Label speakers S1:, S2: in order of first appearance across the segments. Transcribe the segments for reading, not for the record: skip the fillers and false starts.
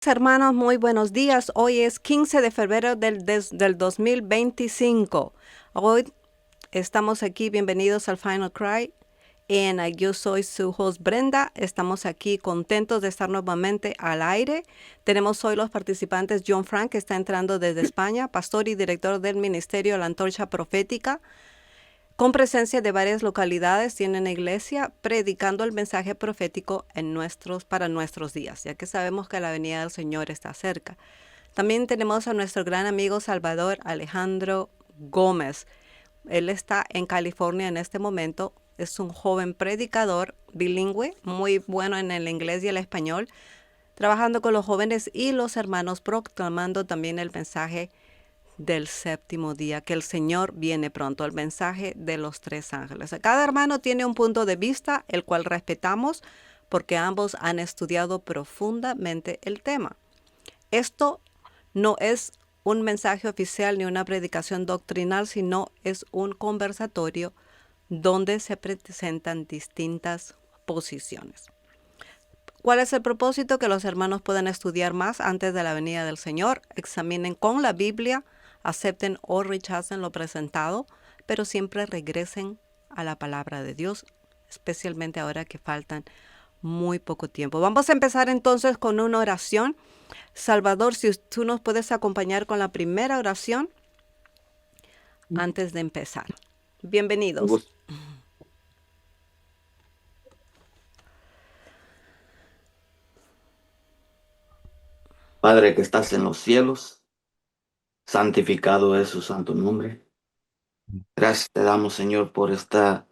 S1: Hermanos, muy buenos días. Hoy es 15 de febrero del 2025. Hoy estamos aquí, bienvenidos al Final Cry. Yo soy su host Brenda. Estamos aquí contentos de estar nuevamente al aire. Tenemos hoy los participantes John Frank, que está entrando desde España, pastor y director del Ministerio La Antorcha Profética, con presencia de varias localidades, tienen iglesia predicando el mensaje profético para nuestros días, ya que sabemos que la venida del Señor está cerca. También tenemos a nuestro gran amigo Salvador Alejandro Gómez. Él está en California en este momento. Es un joven predicador bilingüe, muy bueno en el inglés y el español, trabajando con los jóvenes y los hermanos, proclamando también el mensaje del séptimo día, que el Señor viene pronto, el mensaje de los tres ángeles. Cada hermano tiene un punto de vista, el cual respetamos, porque ambos han estudiado profundamente el tema. Esto no es un mensaje oficial ni una predicación doctrinal, sino es un conversatorio donde se presentan distintas posiciones. ¿Cuál es el propósito? Que los hermanos puedan estudiar más antes de la venida del Señor, examinen con la Biblia, acepten o rechacen lo presentado, pero siempre regresen a la palabra de Dios, especialmente ahora que faltan muy poco tiempo. Vamos a empezar entonces con una oración. Salvador, si tú nos puedes acompañar con la primera oración antes de empezar.
S2: Un
S1: Bienvenidos.
S2: gusto. Padre que estás en los cielos, santificado es su santo nombre. Gracias te damos, Señor, por esta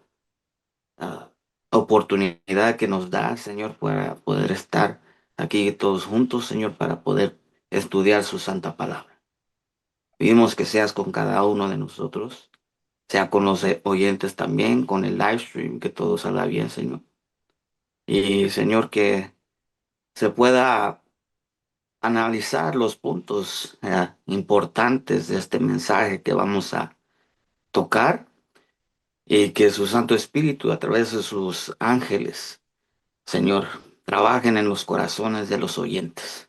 S2: ah, oportunidad que nos da, Señor, para poder estar aquí todos juntos, Señor, para poder estudiar su santa palabra. Pedimos que seas con cada uno de nosotros, sea con los oyentes también, con el live stream, que todo salga bien, Señor. Y, Señor, que se pueda analizar los puntos importantes de este mensaje que vamos a tocar y que su Santo Espíritu a través de sus ángeles, Señor, trabajen en los corazones de los oyentes.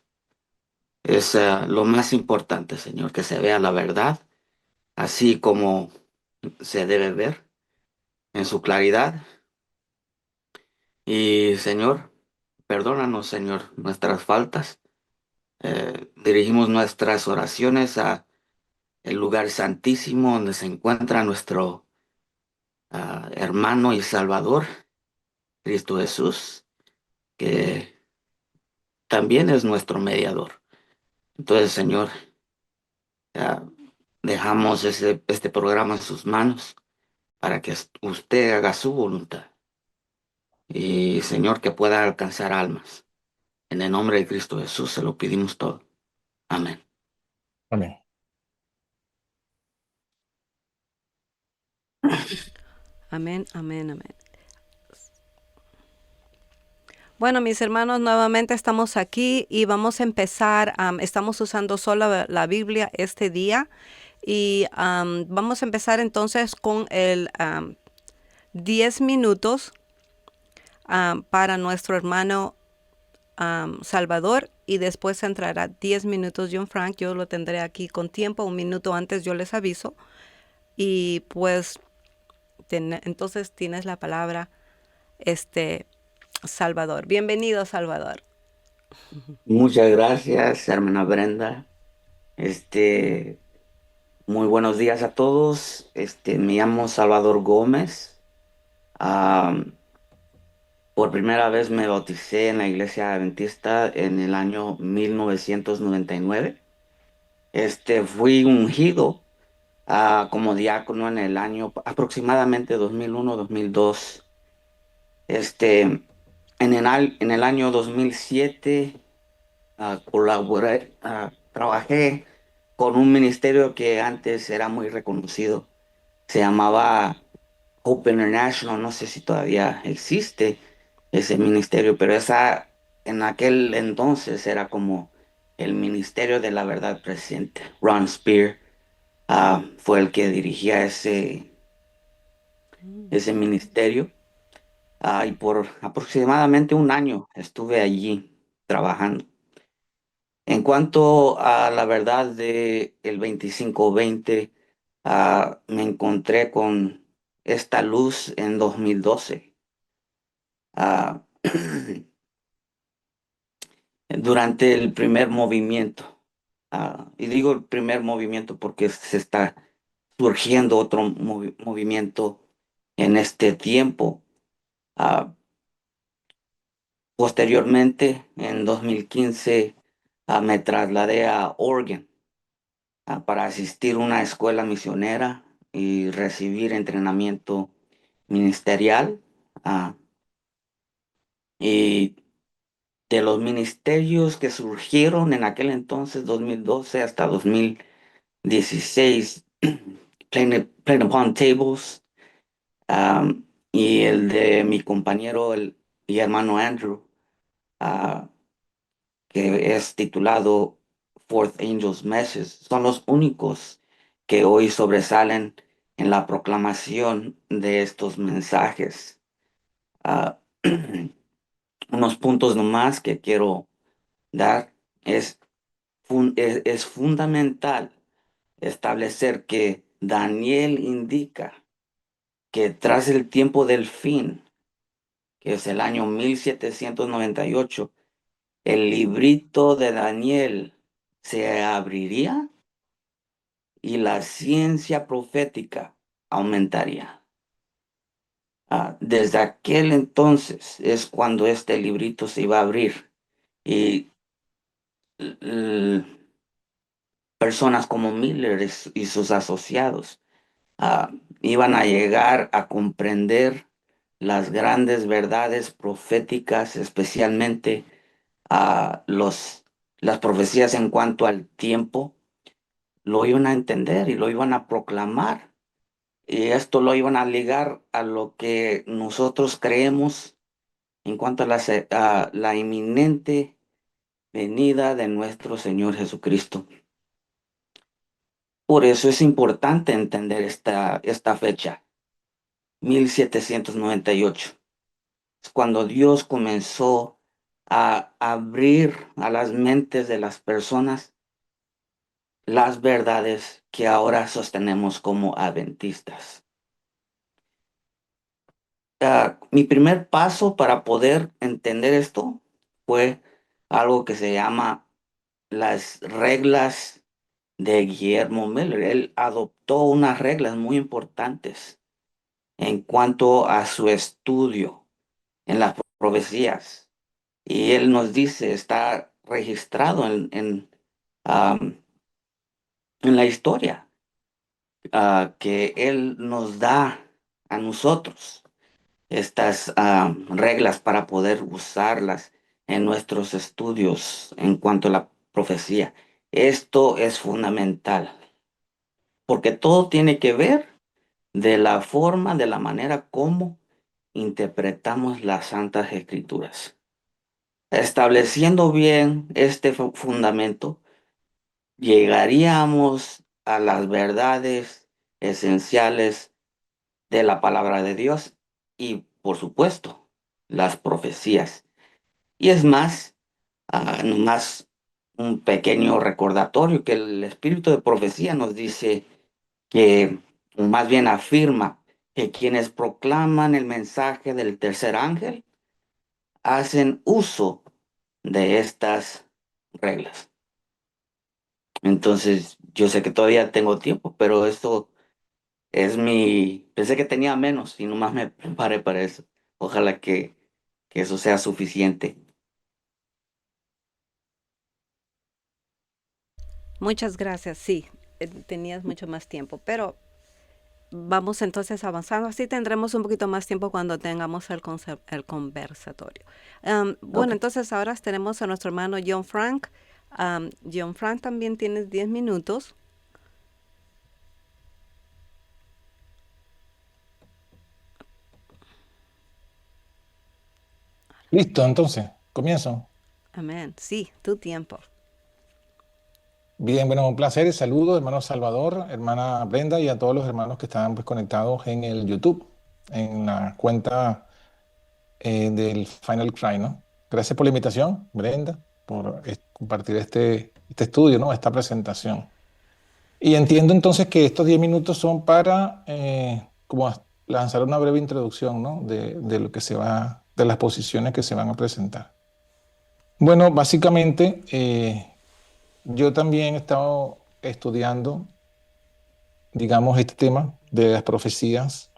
S2: Es lo más importante, Señor, que se vea la verdad así como se debe ver en su claridad. Y, Señor, perdónanos, Señor, nuestras faltas. Dirigimos nuestras oraciones a el lugar santísimo donde se encuentra nuestro hermano y Salvador, Cristo Jesús, que también es nuestro mediador. Entonces, Señor, ah, dejamos este programa en sus manos para que usted haga su voluntad y, Señor, que pueda alcanzar almas. En el nombre de Cristo Jesús se lo pedimos todo. Amén.
S3: Amén.
S1: Amén, amén, amén. Bueno, mis hermanos, nuevamente estamos aquí y vamos a empezar. Estamos usando solo la Biblia este día y vamos a empezar entonces con el 10 minutos para nuestro hermano Salvador, y después entrará 10 minutos John Frank. Yo lo tendré aquí con tiempo, un minuto antes yo les aviso. Y pues entonces tienes la palabra, Salvador. Bienvenido, Salvador.
S2: Muchas gracias, hermana Brenda. Este, Muy buenos días a todos. Me llamo Salvador Gómez. Am, por primera vez me bauticé en la iglesia adventista en el año 1999. Fui ungido como diácono en el año aproximadamente 2001-2002. Este, en el año 2007 trabajé con un ministerio que antes era muy reconocido. Se llamaba Hope International. No sé si todavía existe ese ministerio, pero en aquel entonces era como el Ministerio de la Verdad Presente. Ron Spear fue el que dirigía ese ministerio. Y por aproximadamente un año estuve allí trabajando. cuanto a la verdad de el 25-20, me encontré con esta luz en 2012. ah, Durante el primer movimiento. Y digo el primer movimiento porque se está surgiendo otro movimiento en este tiempo. Ah, Posteriormente, en 2015, me trasladé a Oregon, para asistir a una escuela misionera y recibir entrenamiento ministerial. Ah, y de los ministerios que surgieron en aquel entonces, 2012 hasta 2016, Plain Upon Tables, y el de mi compañero y hermano Andrew, ah, que es titulado Fourth Angel's Message, son los únicos que hoy sobresalen en la proclamación de estos mensajes. Ah, Unos puntos nomás que quiero dar es, es fundamental establecer que Daniel indica que tras el tiempo del fin, que es el año 1798, el librito de Daniel se abriría y la ciencia profética aumentaría. Desde aquel entonces es cuando este librito se iba a abrir y l- personas como Miller y sus asociados ah, iban a llegar a comprender las grandes verdades proféticas, especialmente las profecías en cuanto al tiempo, lo iban a entender y lo iban a proclamar. Y esto lo iban a ligar a lo que nosotros creemos en cuanto a a la inminente venida de nuestro Señor Jesucristo. Por eso es importante entender esta fecha, 1798. Es cuando Dios comenzó a abrir a las mentes de las personas las verdades que ahora sostenemos como adventistas. Mi primer paso para poder entender esto fue algo que se llama las reglas de Guillermo Miller. Él adoptó unas reglas muy importantes en cuanto a su estudio en las profecías. Y él nos dice, está registrado en la historia, que él nos da a nosotros estas reglas para poder usarlas en nuestros estudios en cuanto a la profecía. Esto es fundamental, porque todo tiene que ver de la forma, de la manera como interpretamos las Santas Escrituras. Estableciendo bien este fundamento, llegaríamos a las verdades esenciales de la palabra de Dios y, por supuesto, las profecías. Y es más, nomás un pequeño recordatorio que el espíritu de profecía nos dice que, o más bien afirma, que quienes proclaman el mensaje del tercer ángel hacen uso de estas reglas. Entonces, yo sé que todavía tengo tiempo, pero esto es pensé que tenía menos y nomás me preparé para eso. Ojalá que eso sea suficiente.
S1: Muchas gracias, sí, tenías mucho más tiempo, pero vamos entonces avanzando. Así tendremos un poquito más tiempo cuando tengamos el conversatorio. Bueno,
S2: Ok.
S1: entonces ahora tenemos a nuestro hermano John Frank. John Frank, también tienes 10 minutos.
S3: Listo, entonces, comienzo.
S1: Amén. Sí, tu tiempo.
S3: Bien, bueno, un placer. Saludos, hermano Salvador, hermana Brenda y a todos los hermanos que están pues, conectados en el YouTube, en la cuenta del Final Cry, ¿no? Gracias por la invitación, Brenda, por compartir este este estudio, ¿no? Esta presentación. Y entiendo entonces que estos 10 minutos son para como lanzar una breve introducción, ¿no? De lo que se va, de las posiciones que se van a presentar. Bueno, básicamente yo también he estado estudiando, digamos, este tema de las profecías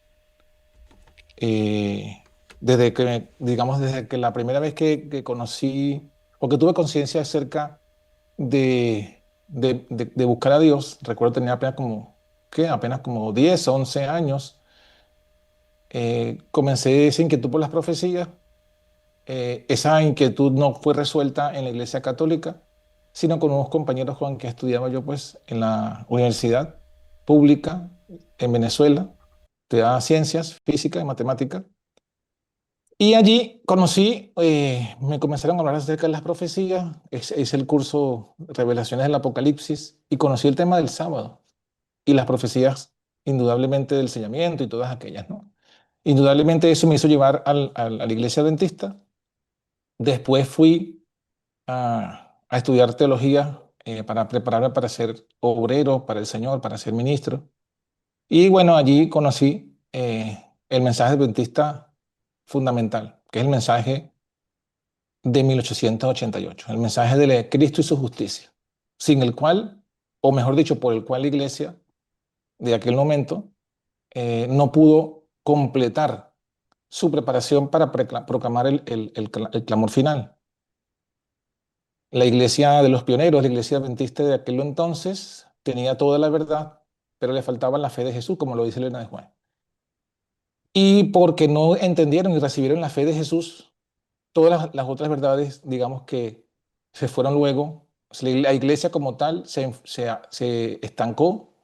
S3: desde que, digamos, desde que la primera vez que conocí o que tuve conciencia acerca de buscar a Dios. Recuerdo tenía apenas como, ¿qué? Apenas como 10 o 11 años. Comencé esa inquietud por las profecías. Esa inquietud no fue resuelta en la Iglesia Católica, sino con unos compañeros con que estudiaba yo pues en la universidad pública en Venezuela, estudiaba ciencias, física y matemática. Y allí conocí, me comenzaron a hablar acerca de las profecías, hice el curso Revelaciones del Apocalipsis y conocí el tema del sábado y las profecías, indudablemente del sellamiento y todas aquellas, ¿no? Indudablemente eso me hizo llevar a la iglesia adventista. Después fui a estudiar teología para prepararme para ser obrero para el Señor, para ser ministro. Y bueno, allí conocí el mensaje adventista fundamental, que es el mensaje de 1888, el mensaje de Cristo y su justicia, sin el cual, o mejor dicho, por el cual la iglesia de aquel momento no pudo completar su preparación para proclamar el clamor final. La iglesia de los pioneros, la iglesia adventista de aquel entonces, tenía toda la verdad, pero le faltaba la fe de Jesús, como lo dice Elena de Juan. Y porque no entendieron y recibieron la fe de Jesús, todas las otras verdades, digamos que se fueron luego. La iglesia como tal se estancó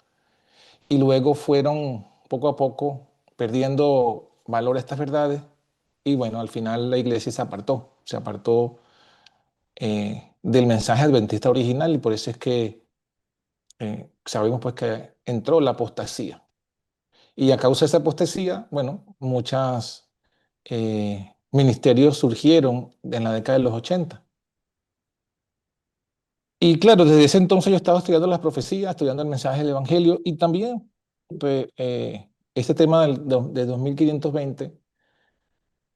S3: y luego fueron poco a poco perdiendo valor a estas verdades y bueno, al final la iglesia se apartó del mensaje adventista original y por eso es que sabemos pues que entró la apostasía. Y a causa de esa apostasía, bueno, muchos ministerios surgieron en la década de los 80. Y claro, desde ese entonces yo estaba estudiando las profecías, estudiando el mensaje del Evangelio y también este tema de 2520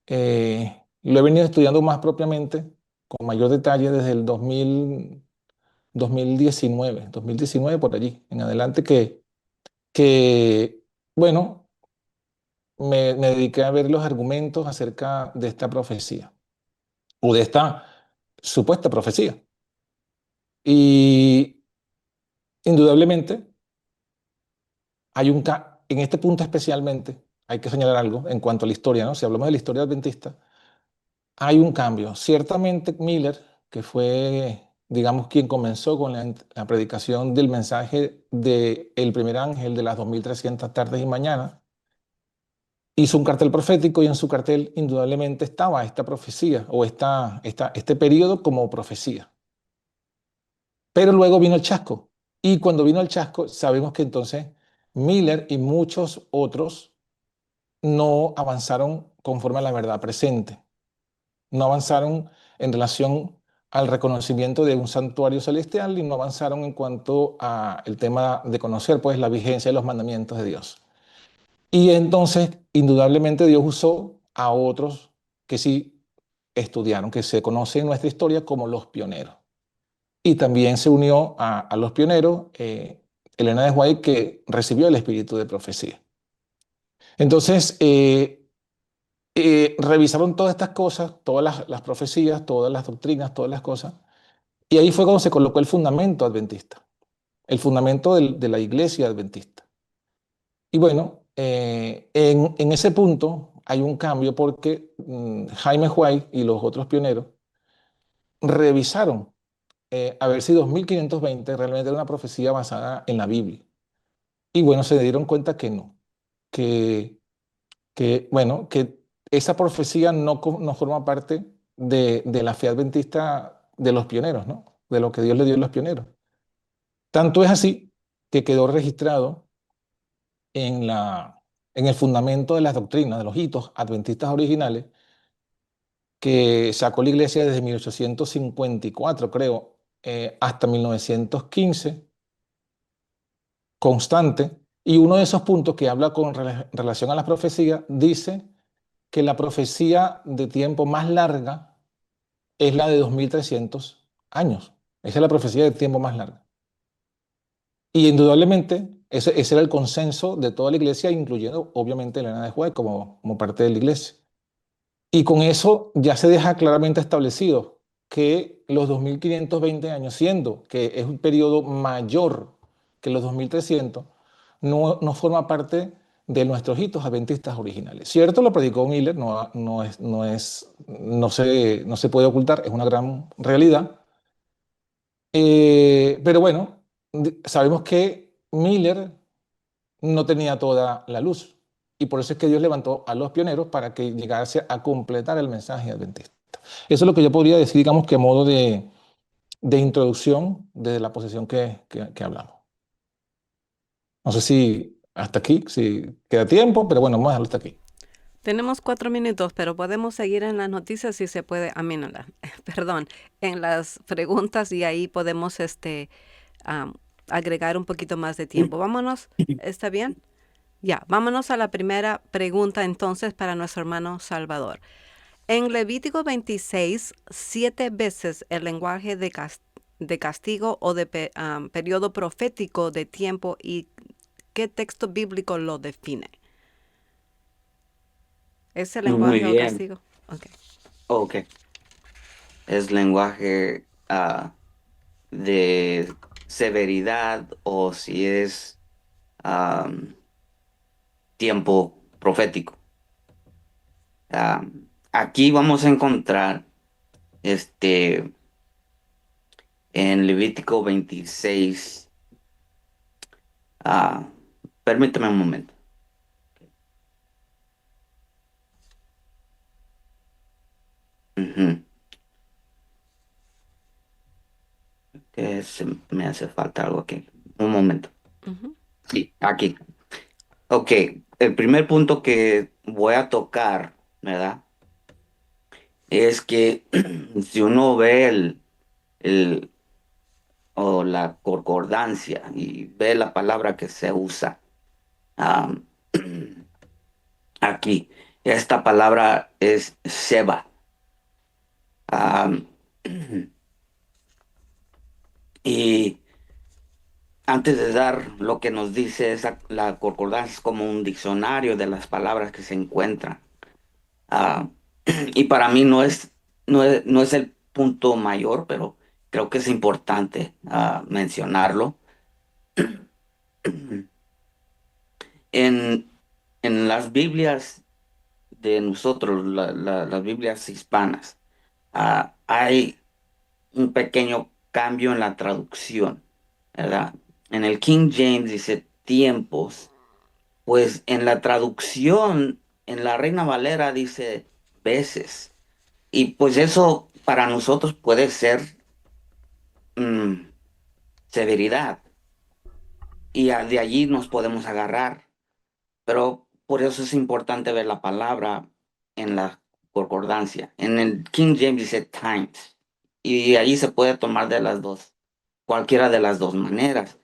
S3: lo he venido estudiando más propiamente, con mayor detalle desde el 2019 por allí en adelante que bueno, me dediqué a ver los argumentos acerca de esta profecía o de esta supuesta profecía. Y indudablemente en este punto especialmente, hay que señalar algo en cuanto a la historia, ¿no? Si hablamos de la historia adventista, hay un cambio. Ciertamente Miller, que fue, digamos, quien comenzó con la predicación del mensaje del primer ángel de las 2300 tardes y mañanas, hizo un cartel profético y en su cartel indudablemente estaba esta profecía o este periodo como profecía. Pero luego vino el chasco. Y cuando vino el chasco, sabemos que entonces Miller y muchos otros no avanzaron conforme a la verdad presente. No avanzaron en relación al reconocimiento de un santuario celestial y no avanzaron en cuanto al tema de conocer pues, la vigencia de los mandamientos de Dios. Y entonces, indudablemente, Dios usó a otros que sí estudiaron, que se conoce en nuestra historia como los pioneros. Y también se unió a los pioneros Elena de White, que recibió el espíritu de profecía. Entonces, revisaron todas estas cosas, todas las profecías, todas las doctrinas, todas las cosas, y ahí fue cuando se colocó el fundamento adventista, el fundamento de la iglesia adventista. Y bueno, en ese punto hay un cambio porque Jaime White y los otros pioneros revisaron a ver si 2520 realmente era una profecía basada en la Biblia. Y bueno, se dieron cuenta que no, que, bueno, que esa profecía no forma parte de la fe adventista de los pioneros, ¿no? De lo que Dios le dio a los pioneros. Tanto es así que quedó registrado en en el fundamento de las doctrinas, de los hitos adventistas originales, que sacó la iglesia desde 1854, creo, hasta 1915, constante, y uno de esos puntos que habla con relación a la profecía dice que la profecía de tiempo más larga es la de 2300 años. Esa es la profecía de tiempo más larga. Y indudablemente ese era el consenso de toda la iglesia, incluyendo obviamente Elena de White como parte de la iglesia. Y con eso ya se deja claramente establecido que los 2520 años, siendo que es un periodo mayor que los 2300, no forma parte de nuestros hitos adventistas originales. Cierto, lo predicó Miller, no se puede ocultar, es una gran realidad. Pero bueno, sabemos que Miller no tenía toda la luz. Y por eso es que Dios levantó a los pioneros para que llegase a completar el mensaje adventista. Eso es lo que yo podría decir, digamos, que a modo de introducción desde la posición que hablamos. No sé si hasta aquí, si queda tiempo, pero bueno, vamos a dejarlo hasta aquí.
S1: Tenemos 4 minutos, pero podemos seguir en las noticias si se puede, perdón, en las preguntas y ahí podemos am, agregar un poquito más de tiempo. Vámonos, ¿está bien? Ya, vámonos a la primera pregunta entonces para nuestro hermano Salvador. En Levítico 26, 7 veces el lenguaje de castigo o de periodo profético de tiempo, y ¿qué texto bíblico lo define? ¿Es el
S2: Muy
S1: lenguaje o
S2: bien.
S1: castigo? Ok.
S2: Ok. Es lenguaje de severidad o si es am, tiempo profético. Aquí vamos a encontrar este en Levítico 26. ah, Permíteme un momento. Ujú. Que me hace falta algo aquí. Un momento.
S1: Ujú.
S2: Sí, aquí. Ok, el primer punto que voy a tocar, ¿verdad? Es que si uno ve el, o la concordancia y ve la palabra que se usa am, aquí, esta palabra es Seba. Am, y antes de dar lo que nos dice la concordancia es como un diccionario de las palabras que se encuentran. Ah, y para mí no es el punto mayor, pero creo que es importante mencionarlo. En, en las Biblias de nosotros, las Biblias hispanas, hay un pequeño cambio en la traducción, ¿verdad? En el King James dice tiempos, pues en la traducción, en la Reina Valera dice veces. Y pues eso para nosotros puede ser mm, severidad y de allí nos podemos agarrar. Pero por eso es importante ver la palabra en la concordancia. En el King James dice times y allí se puede tomar de las dos, cualquiera de las dos maneras.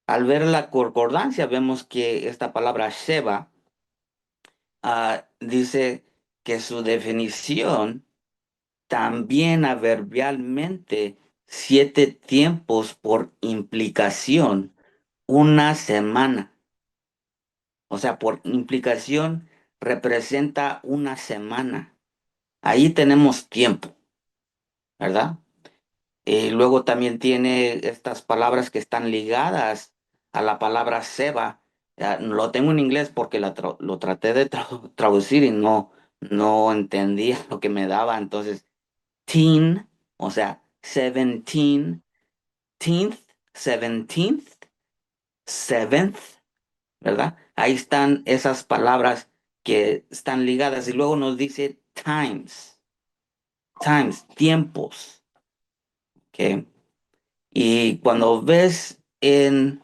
S2: Al ver la concordancia vemos que esta palabra Sheba dice que su definición también adverbialmente 7 tiempos por implicación, una semana. O sea, por implicación representa una semana. Ahí tenemos tiempo, ¿verdad? Luego también tiene estas palabras que están ligadas a la palabra seba. Lo tengo en inglés porque lo traté de traducir y no entendía lo que me daba. Entonces, teen, o sea, 17, teenth, 17th, seventh, ¿verdad? Ahí están esas palabras que están ligadas y luego nos dice tiempos, ¿ok? Y cuando ves en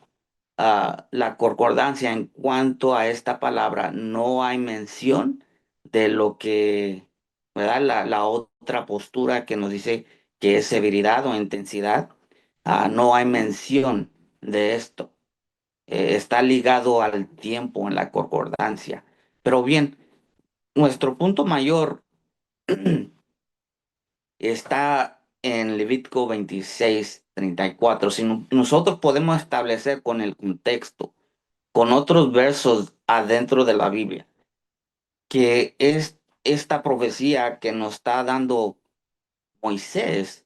S2: la concordancia en cuanto a esta palabra, no hay mención de lo que, ¿verdad? La otra postura que nos dice que es severidad o intensidad, no hay mención de esto. Está ligado al tiempo en la concordancia. Pero bien, nuestro punto mayor está en Levítico 26:34. Si nosotros podemos establecer con el contexto, con otros versos adentro de la Biblia, que es esta profecía que nos está dando Moisés,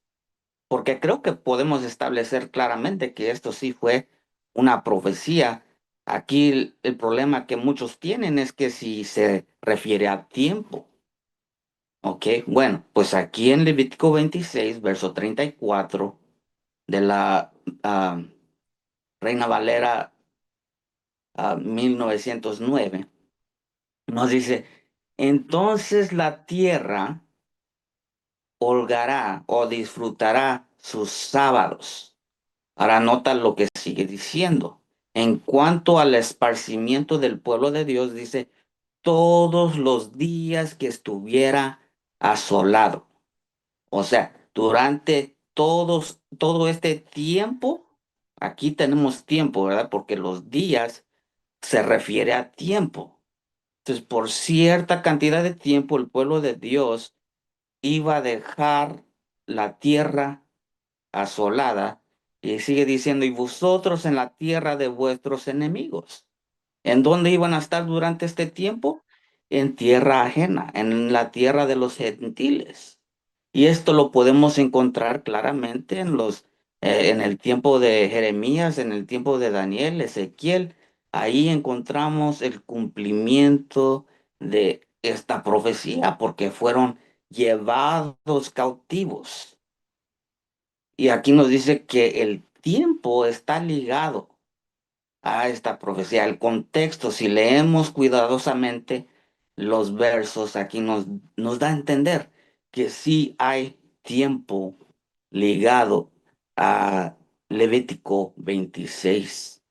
S2: porque creo que podemos establecer claramente que esto sí fue una profecía. Aquí el problema que muchos tienen es que si se refiere a tiempo. Ok, bueno, pues aquí en Levítico 26, verso 34 de la Reina Valera 1909, nos dice, entonces la tierra holgará o disfrutará sus sábados. Ahora nota lo que sigue diciendo. En cuanto al esparcimiento del pueblo de Dios, dice, todos los días que estuviera asolado. O sea, durante todo este tiempo, aquí tenemos tiempo, ¿verdad? Porque los días se refiere a tiempo. Entonces, por cierta cantidad de tiempo, el pueblo de Dios iba a dejar la tierra asolada y sigue diciendo, y vosotros en la tierra de vuestros enemigos. ¿En dónde iban a estar durante este tiempo? En tierra ajena, en la tierra de los gentiles. Y esto lo podemos encontrar claramente en el tiempo de Jeremías, en el tiempo de Daniel, Ezequiel. Ahí encontramos el cumplimiento de esta profecía, porque fueron llevados cautivos. Y aquí nos dice que el tiempo está ligado a esta profecía. El contexto, si leemos cuidadosamente los versos, aquí nos da a entender que sí hay tiempo ligado a Levítico 26.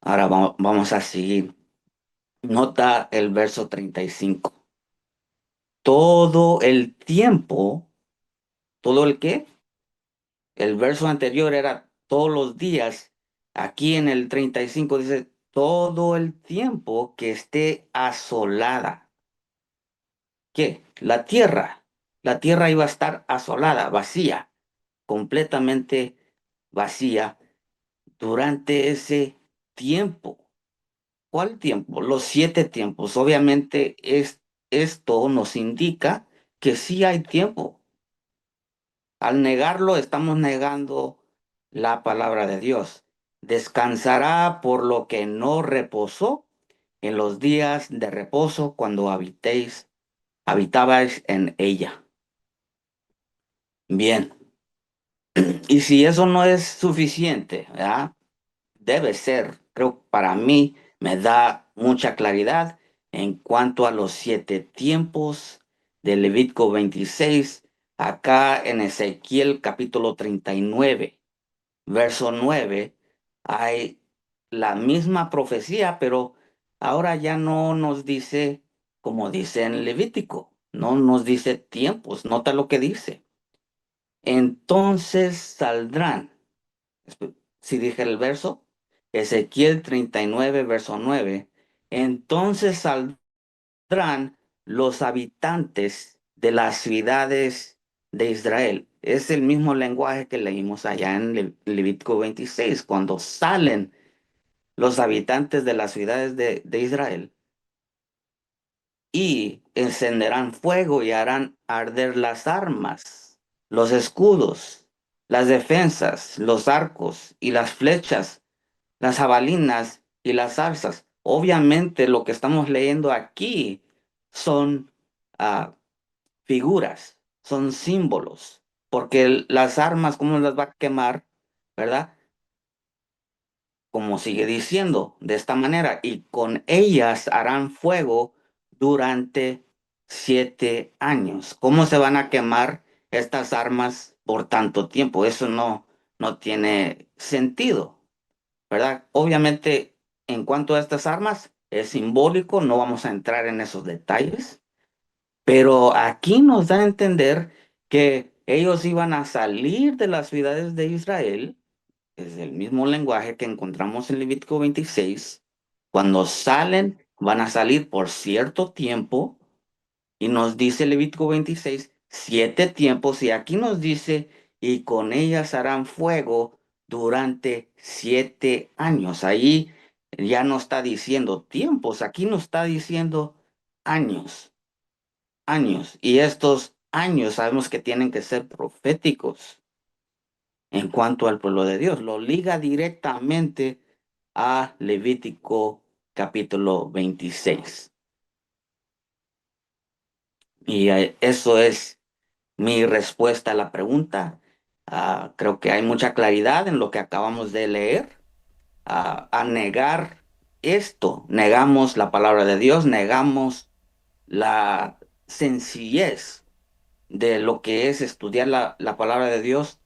S2: Ahora vamos a seguir. Nota el verso 35. Todo el tiempo, ¿todo el qué? El verso anterior era todos los días. Aquí en el 35 dice todo el tiempo que esté asolada. ¿Qué? La tierra. La tierra iba a estar asolada, vacía, completamente vacía durante ese tiempo. ¿Cuál tiempo? Los 7 tiempos. Obviamente esto nos indica que sí hay tiempo. Al negarlo, estamos negando la palabra de Dios. Descansará por lo que no reposó en los días de reposo cuando habitabais en ella. Bien, y si eso no es suficiente, ¿verdad? Debe ser, creo, para mí me da mucha claridad en cuanto a los 7 tiempos de Levítico 26, acá en Ezequiel capítulo 39. Verso 9, hay la misma profecía, pero ahora ya no nos dice como dice en Levítico, no nos dice tiempos, nota lo que dice. Entonces saldrán, si dije el verso, Ezequiel 39, verso 9, entonces saldrán los habitantes de las ciudades de Israel. Es el mismo lenguaje que leímos allá en Levítico 26, cuando salen los habitantes de las ciudades de Israel y encenderán fuego y harán arder las armas, los escudos, las defensas, los arcos y las flechas, las jabalinas y las zarzas. Obviamente lo que estamos leyendo aquí son figuras, son símbolos, porque las armas, ¿cómo las va a quemar? ¿Verdad? Como sigue diciendo, de esta manera, y con ellas harán fuego durante 7 años. ¿Cómo se van a quemar estas armas por tanto tiempo? Eso no tiene sentido, ¿verdad? Obviamente, en cuanto a estas armas, es simbólico, no vamos a entrar en esos detalles, pero aquí nos da a entender que Ellos iban a salir de las ciudades de Israel, es el mismo lenguaje que encontramos en Levítico 26. Cuando salen, van a salir por cierto tiempo, y nos dice Levítico 26, 7 tiempos, y aquí nos dice, y con ellas harán fuego durante 7 años. Ahí ya no está diciendo tiempos, aquí nos está diciendo años, años. Y estos años sabemos que tienen que ser proféticos en cuanto al pueblo de Dios. Lo liga directamente a Levítico capítulo 26. Y eso es mi respuesta a la pregunta. Creo que hay mucha claridad en lo que acabamos de leer. A negar esto, negamos la palabra de Dios, negamos la sencillez de lo que es estudiar la palabra de Dios,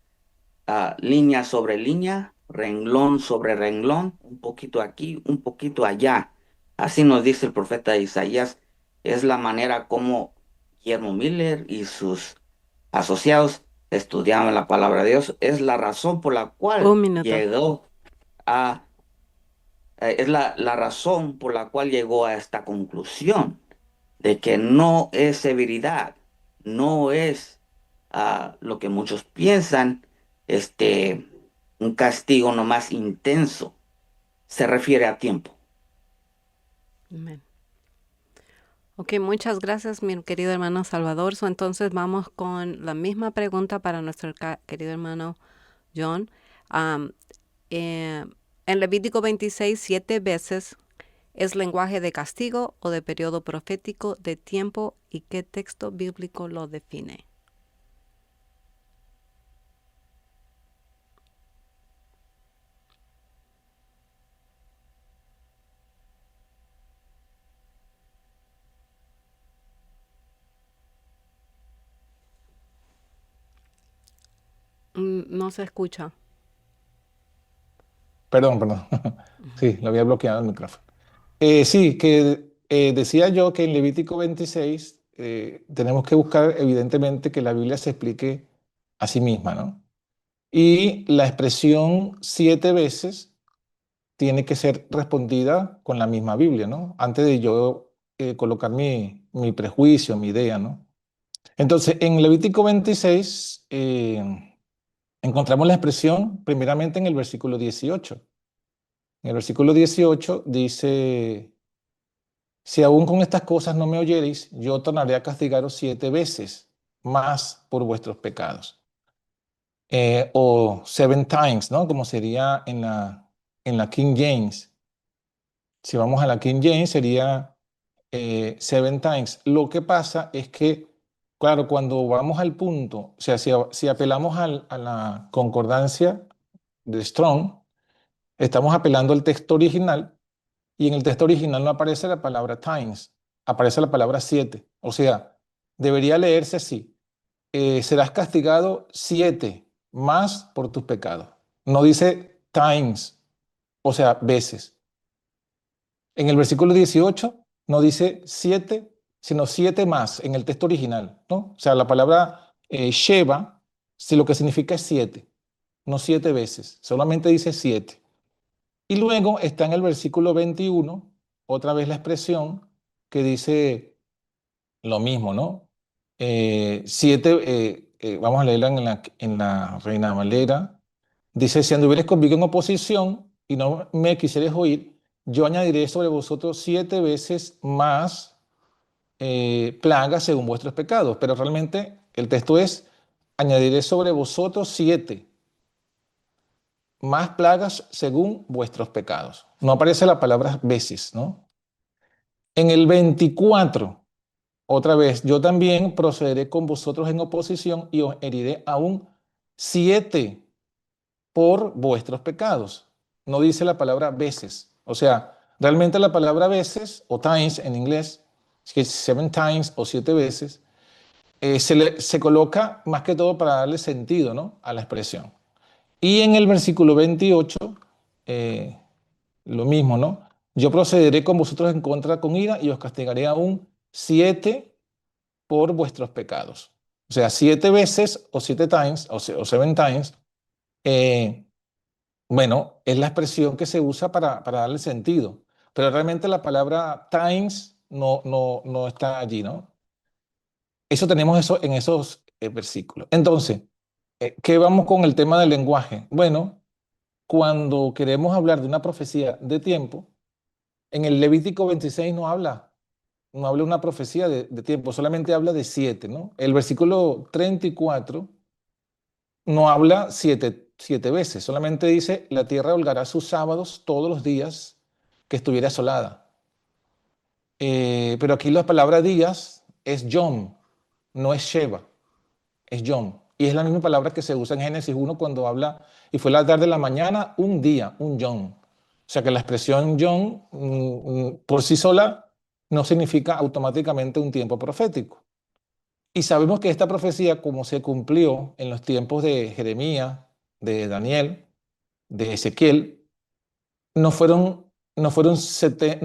S2: línea sobre línea, renglón sobre renglón, un poquito aquí, un poquito allá. Así nos dice el profeta Isaías. Es la manera como Guillermo Miller y sus asociados estudiaban la palabra de Dios. Es la razón por la cual
S1: Un minuto.
S2: llegó a, es la razón por la cual llegó a esta conclusión de que no es severidad, no es lo que muchos piensan, este, un castigo nomás intenso, se refiere a tiempo.
S1: Amén. Ok, muchas gracias, mi querido hermano Salvador. Entonces vamos con la misma pregunta para nuestro querido hermano John. Am, eh, en Levítico 26, 7 veces es lenguaje de castigo o de periodo profético de tiempo, y qué texto bíblico lo define. No se escucha.
S3: Perdón. Sí, lo había bloqueado el micrófono. Sí, que decía yo que en Levítico 26 tenemos que buscar evidentemente que la Biblia se explique a sí misma, ¿no? Y la expresión 7 veces tiene que ser respondida con la misma Biblia, ¿no? Antes de yo colocar mi prejuicio, mi idea, ¿no? Entonces, en Levítico 26 encontramos la expresión primeramente en el versículo 18. En el versículo 18 dice: si aún con estas cosas no me oyereis, yo tornaré a castigaros 7 veces más por vuestros pecados. O 7 times, ¿no? Como sería en la King James. Si vamos a la King James sería 7 times. Lo que pasa es que, claro, cuando vamos al punto, o sea, si apelamos a la concordancia de Strong, estamos apelando al texto original, y en el texto original no aparece la palabra times, aparece la palabra 7. O sea, debería leerse así: serás castigado 7 más por tus pecados. No dice times, o sea, veces. En el versículo 18 no dice 7, sino 7 más en el texto original, ¿no? O sea, la palabra Sheba, si lo que significa es 7, no 7 veces, solamente dice 7. Y luego está en el versículo 21, otra vez la expresión que dice lo mismo, ¿no? 7, vamos a leerla en la Reina Valera. Dice: si anduvieres conmigo en oposición y no me quisieres oír, yo añadiré sobre vosotros 7 veces más plagas según vuestros pecados. Pero realmente el texto es: añadiré sobre vosotros 7 más plagas según vuestros pecados. No aparece la palabra veces, ¿no? En el 24, otra vez: yo también procederé con vosotros en oposición y os heriré aún 7 por vuestros pecados. No dice la palabra veces. O sea, realmente la palabra veces o times en inglés, que es 7 times o 7 veces, se coloca más que todo para darle sentido, ¿no?, a la expresión. Y en el versículo 28, eh, lo mismo, ¿no? Yo procederé con vosotros en contra con ira y os castigaré aún 7 por vuestros pecados. O sea, 7 veces o 7 times o 7 times, eh, bueno, es la expresión que se usa para darle sentido. Pero realmente la palabra times no está allí, ¿no? Eso tenemos eso en esos versículos. Entonces, ¿qué vamos con el tema del lenguaje? Bueno, cuando queremos hablar de una profecía de tiempo, en el Levítico 26 no habla una profecía de tiempo, solamente habla de 7, ¿no? El versículo 34 no habla siete veces, solamente dice, la tierra holgará sus sábados todos los días que estuviera asolada. Pero aquí la palabra días es yom, no es sheva, es yom. Y es la misma palabra que se usa en Génesis 1 cuando habla, y fue la tarde de la mañana, un día, un yom. O sea que la expresión yom por sí sola no significa automáticamente un tiempo profético. Y sabemos que esta profecía, como se cumplió en los tiempos de Jeremías, de Daniel, de Ezequiel, no fueron 7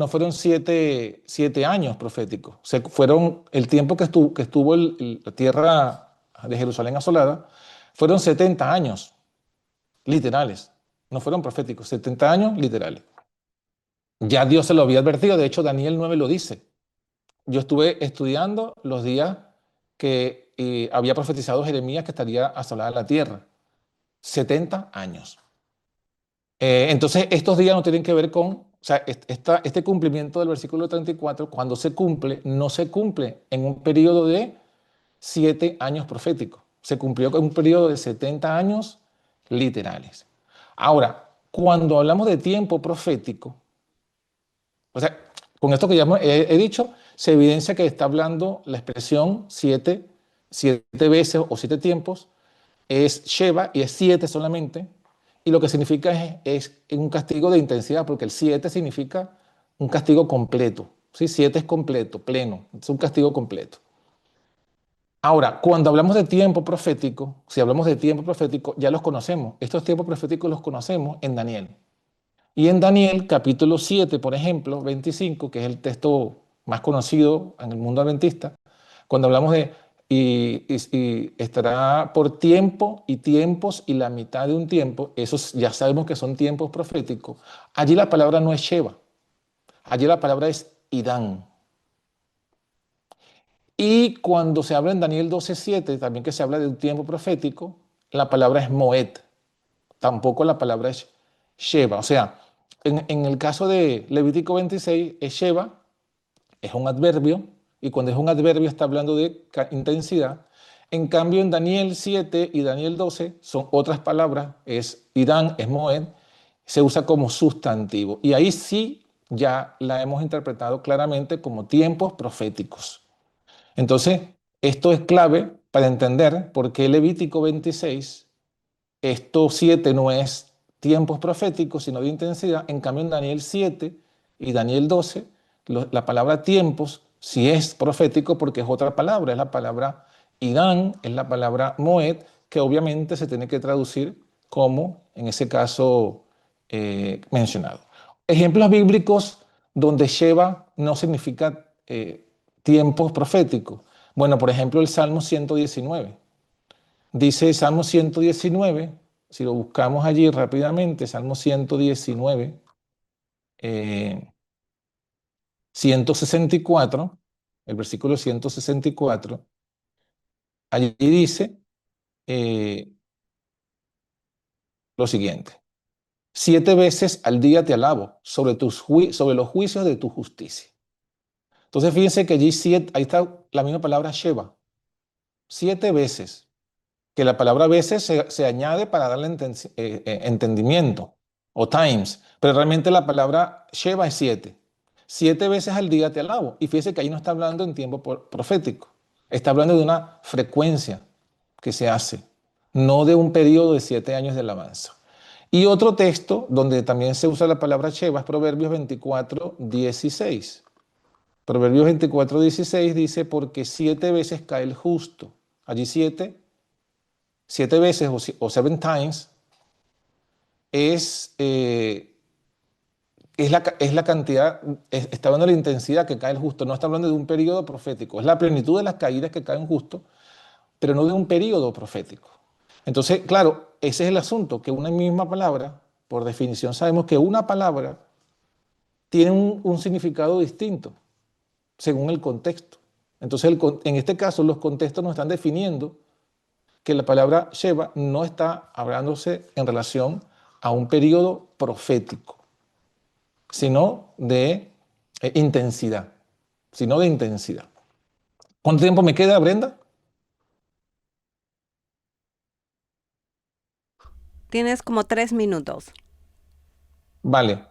S3: años proféticos. Fueron el tiempo que estuvo la tierra de Jerusalén asolada, fueron 70 años literales. No fueron proféticos, 70 años literales. Ya Dios se lo había advertido, de hecho Daniel 9 lo dice. Yo estuve estudiando los días que había profetizado Jeremías que estaría asolada la tierra. 70 años. Entonces, estos días no tienen que ver con, o sea, este cumplimiento del versículo 34, cuando se cumple, no se cumple en un periodo de 7 años proféticos. Se cumplió con un periodo de 70 años literales. Ahora, cuando hablamos de tiempo profético, o sea, con esto que ya he dicho, se evidencia que está hablando la expresión 7 veces o 7 tiempos, es Sheva y es 7 solamente, y lo que significa es un castigo de intensidad, porque el 7 significa un castigo completo, ¿sí? 7 es completo, pleno, es un castigo completo. Ahora, cuando hablamos de tiempo profético, si hablamos de tiempo profético, ya los conocemos, estos tiempos proféticos los conocemos en Daniel. Y en Daniel capítulo 7, por ejemplo, 25, que es el texto más conocido en el mundo adventista, cuando hablamos de y estará por tiempo y tiempos y la mitad de un tiempo, esos ya sabemos que son tiempos proféticos. Allí la palabra no es Sheva, allí la palabra es Idán. Y cuando se habla en Daniel 12:7, también que se habla de un tiempo profético, la palabra es Moed, tampoco la palabra es Sheva. O sea, en el caso de Levítico 26, es Sheva, es un adverbio, y cuando es un adverbio está hablando de intensidad. En cambio, en Daniel 7 y Daniel 12 son otras palabras, es Idán, es Moed, se usa como sustantivo. Y ahí sí ya la hemos interpretado claramente como tiempos proféticos. Entonces, esto es clave para entender por qué Levítico 26, estos 7 no es tiempos proféticos, sino de intensidad. En cambio, en Daniel 7 y Daniel 12, la palabra tiempos sí es profético porque es otra palabra, es la palabra Idán, es la palabra Moed, que obviamente se tiene que traducir como, en ese caso, mencionado. Ejemplos bíblicos donde Sheva no significa tiempos proféticos. Bueno, por ejemplo, el Salmo 119. Dice Salmo 119, si lo buscamos allí rápidamente, Salmo 119, 164, el versículo 164, allí dice eh, lo siguiente: 7 veces al día te alabo sobre los juicios de tu justicia. Entonces fíjense que allí ahí está la misma palabra Sheva, 7 veces, que la palabra veces se añade para darle entendimiento, o times, pero realmente la palabra Sheva es 7. 7 veces al día te alabo. Y fíjese que ahí no está hablando en tiempo profético, está hablando de una frecuencia que se hace, no de un periodo de 7 años de alabanza. Y otro texto donde también se usa la palabra Sheva es Proverbios 24:16. Proverbios 24:16 dice, porque 7 veces cae el justo. Allí 7 veces o 7 times es la cantidad, está hablando de la intensidad que cae el justo, no está hablando de un periodo profético, es la plenitud de las caídas que caen justo. pero no de un periodo profético. Entonces, claro, ese es el asunto, que una misma palabra, por definición sabemos que una palabra tiene un significado distinto según el contexto. Entonces, en este caso, los contextos nos están definiendo que la palabra Sheba no está hablándose en relación a un periodo profético, sino de intensidad, sino de intensidad. ¿Cuánto tiempo me queda, Brenda?
S1: Tienes como 3 minutos.
S3: Vale.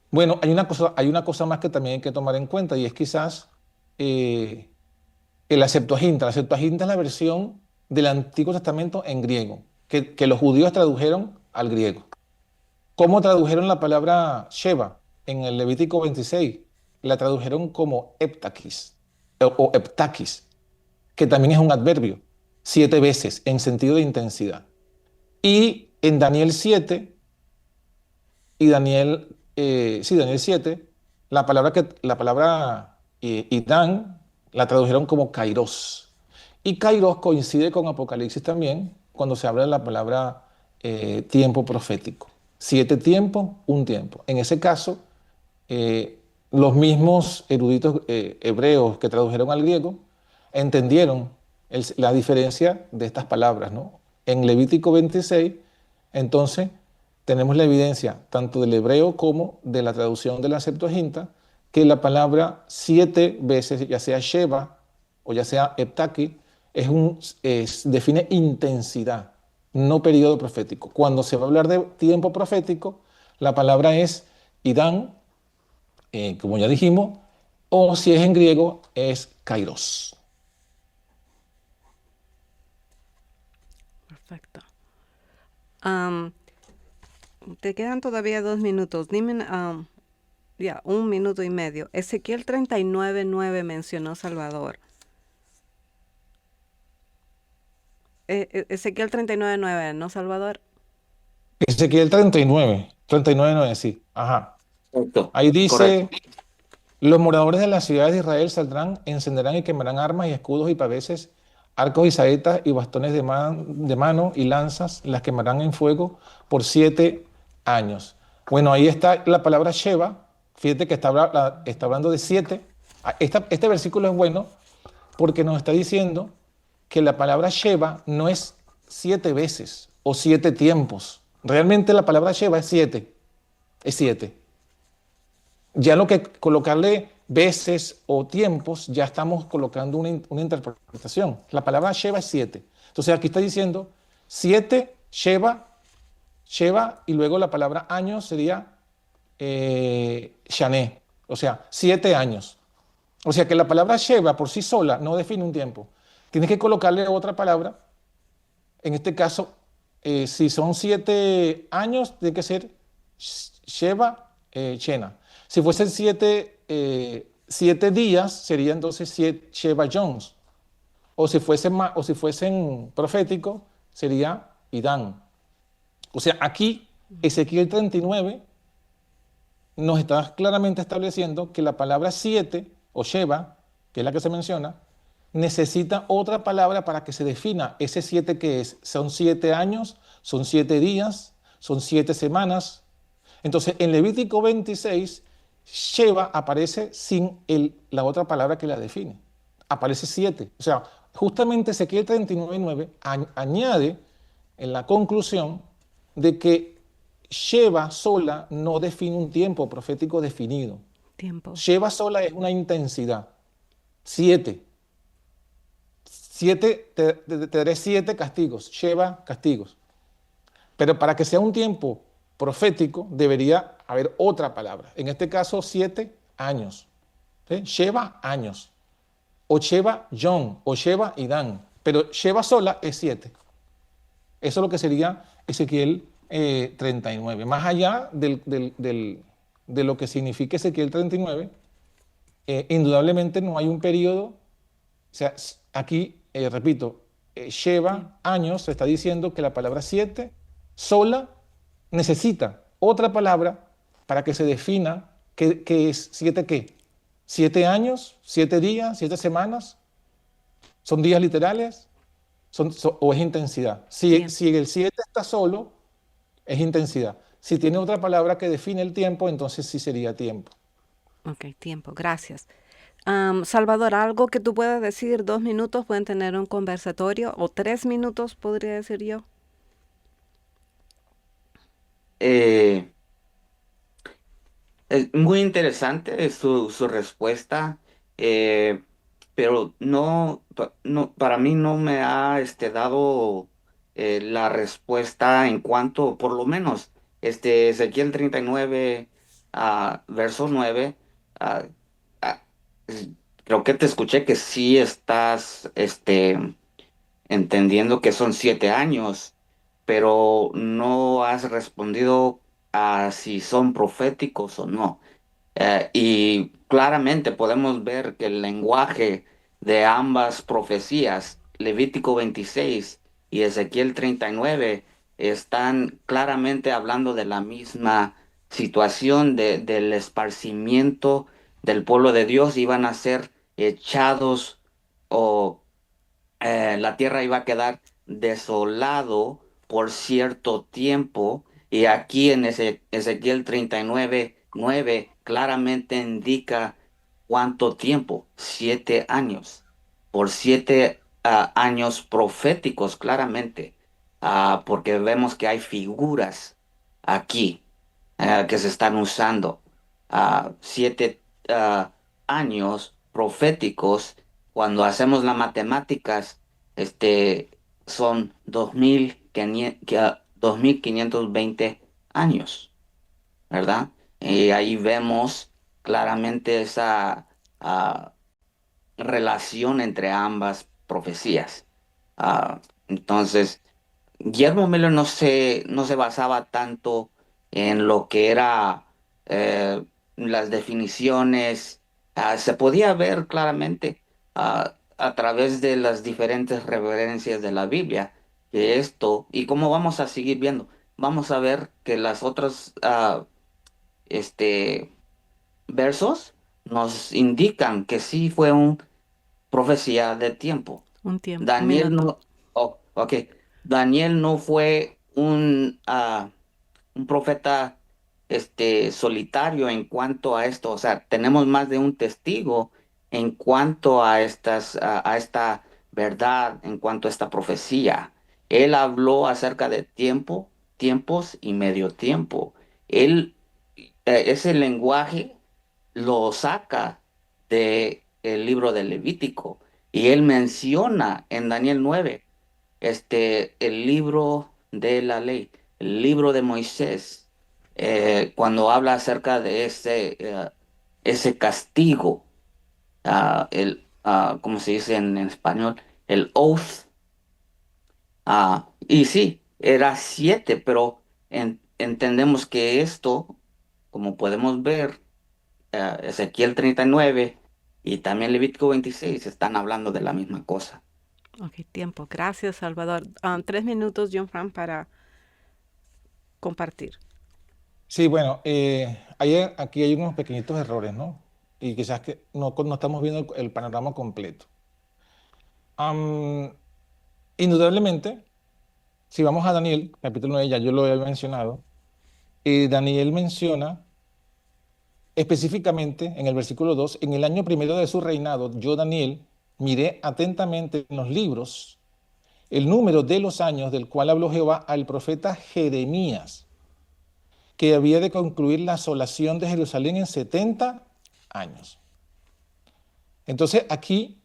S3: Bueno, hay una cosa más que también hay que tomar en cuenta y es quizás eh, la Septuaginta. La Septuaginta es la versión del Antiguo Testamento en griego, que los judíos tradujeron al griego. ¿Cómo tradujeron la palabra Sheba en el Levítico 26? La tradujeron como heptakis o heptakis, que también es un adverbio, 7 veces en sentido de intensidad. Y en Daniel 7 y Daniel 7, la palabra Idán la tradujeron como kairos. Y kairos coincide con Apocalipsis también cuando se habla de la palabra tiempo profético. 7 tiempos, un tiempo. En ese caso, eh, los mismos eruditos hebreos que tradujeron al griego entendieron la diferencia de estas palabras, ¿no? En Levítico 26, entonces, tenemos la evidencia tanto del hebreo como de la traducción de la Septuaginta, que la palabra 7 veces, ya sea Sheba o ya sea Heptaki, define intensidad, no periodo profético. Cuando se va a hablar de tiempo profético, la palabra es Idán, como ya dijimos, o si es en griego, es kairos.
S1: Perfecto. Te quedan todavía 2 minutos. Dime, ya, 1 minuto y medio. Ezequiel 39:9 mencionó Salvador. Ezequiel 39:9, ¿no, Salvador?
S3: Ezequiel 39:9, sí. Ajá.
S2: Correcto.
S3: Ahí
S2: Correcto.
S3: dice: los moradores de las ciudades de Israel saldrán, encenderán y quemarán armas y escudos y paveses, arcos y saetas y bastones de mano y lanzas, las quemarán en fuego por 7 años. Bueno, ahí está la palabra Sheba. Fíjate que está hablando de 7. Este versículo es bueno porque nos está diciendo que la palabra Sheba no es 7 veces o 7 tiempos. Realmente la palabra Sheba es 7. Es 7. Ya lo que colocarle veces o tiempos, ya estamos colocando una interpretación. La palabra Sheba es 7. Entonces aquí está diciendo 7, Sheba, y luego la palabra años sería Shané, o sea, 7 años. O sea que la palabra Sheba por sí sola no define un tiempo. Tienes que colocarle otra palabra. En este caso, si son 7 años, tiene que ser Sheba, Shena. Si fuesen 7 días, sería entonces Sheba Jones. O si fuesen proféticos, sería Idán. O sea, aquí Ezequiel 39 nos está claramente estableciendo que la palabra 7 o Sheba, que es la que se menciona, necesita otra palabra para que se defina ese 7 que es. Son 7 años, son 7 días, son 7 semanas. Entonces, en Levítico 26, Sheba aparece sin la otra palabra que la define. Aparece 7. O sea, justamente Ezequiel 39:9 añade en la conclusión de que Sheba sola no define un tiempo profético definido.
S1: Tiempo.
S3: Sheba sola es una intensidad. 7. 7, te daré 7 castigos. Sheba, castigos. Pero para que sea un tiempo profético, debería haber otra palabra. En este caso, 7 años. ¿Sí? Sheba, años. O Sheba, John. O Sheba, Idán. Pero Sheba sola es 7. Eso es lo que sería Ezequiel 39. Más allá de lo que significa Ezequiel 39, indudablemente no hay un periodo. O sea, aquí, repito, Sheba, años, se está diciendo que la palabra 7 sola necesita otra palabra para que se defina qué es 7 qué. 7 años, 7 días, 7 semanas. ¿Son días literales o es intensidad? Si,
S1: Tiempo.
S3: si el 7 está solo, es intensidad. Si tiene otra palabra que define el tiempo, entonces sí sería tiempo.
S1: Ok, tiempo. Gracias. Salvador, algo que tú puedas decir, 2 minutos, pueden tener un conversatorio, o 3 minutos, podría decir yo.
S2: Eh, Es muy interesante su respuesta, eh, pero no, para mí no me ha dado la respuesta en cuanto, por lo menos, Ezequiel 39, verso 9, ah, ah, es- creo que te escuché que sí estás entendiendo que son 7 años, pero no has respondido a si son proféticos o no. Y claramente podemos ver que el lenguaje de ambas profecías, Levítico 26 y Ezequiel 39, están claramente hablando de la misma situación del esparcimiento del pueblo de Dios. Iban a ser echados, o la tierra iba a quedar desolado por cierto tiempo, y aquí en Ezequiel 39:9 claramente indica cuánto tiempo: 7 años, por 7 años proféticos claramente. Porque vemos que hay figuras aquí que se están usando. 7 años proféticos, cuando hacemos las matemáticas, son 2520 años, ¿verdad? Y ahí vemos claramente esa relación entre ambas profecías. Entonces, Guillermo Miller no se basaba tanto en lo que era eh, las definiciones. Se podía ver claramente a través de las diferentes referencias de la Biblia que esto, y como vamos a seguir viendo, vamos a ver que las otras este, versos nos indican que sí fue una profecía de tiempo.
S1: Un tiempo, un
S2: Daniel
S1: minuto.
S2: no, oh, ok, Daniel no fue un profeta solitario en cuanto a esto. O sea, tenemos más de un testigo en cuanto a esta verdad, en cuanto a esta profecía. Él habló acerca de tiempo, tiempos y medio tiempo. Él, ese lenguaje lo saca de el libro de Levítico, y él menciona en Daniel 9 el libro de la ley, el libro de Moisés, cuando habla acerca de ese castigo, ¿cómo se dice en español? El oath. Y sí, era 7, pero entendemos que esto, como podemos ver, Ezequiel 39 y también Levítico 26 están hablando de la misma cosa.
S1: Ok, tiempo. Gracias, Salvador. 3 minutos, John Fran, para compartir.
S3: Sí, bueno, aquí hay unos pequeñitos errores, ¿no? Y quizás que no estamos viendo el panorama completo. Am, Indudablemente, si vamos a Daniel, capítulo 9, ya yo lo he mencionado, Daniel menciona específicamente en el versículo 2: en el año primero de su reinado, yo, Daniel, miré atentamente en los libros el número de los años del cual habló Jehová al profeta Jeremías, que había de concluir la asolación de Jerusalén en 70 años. Entonces aquí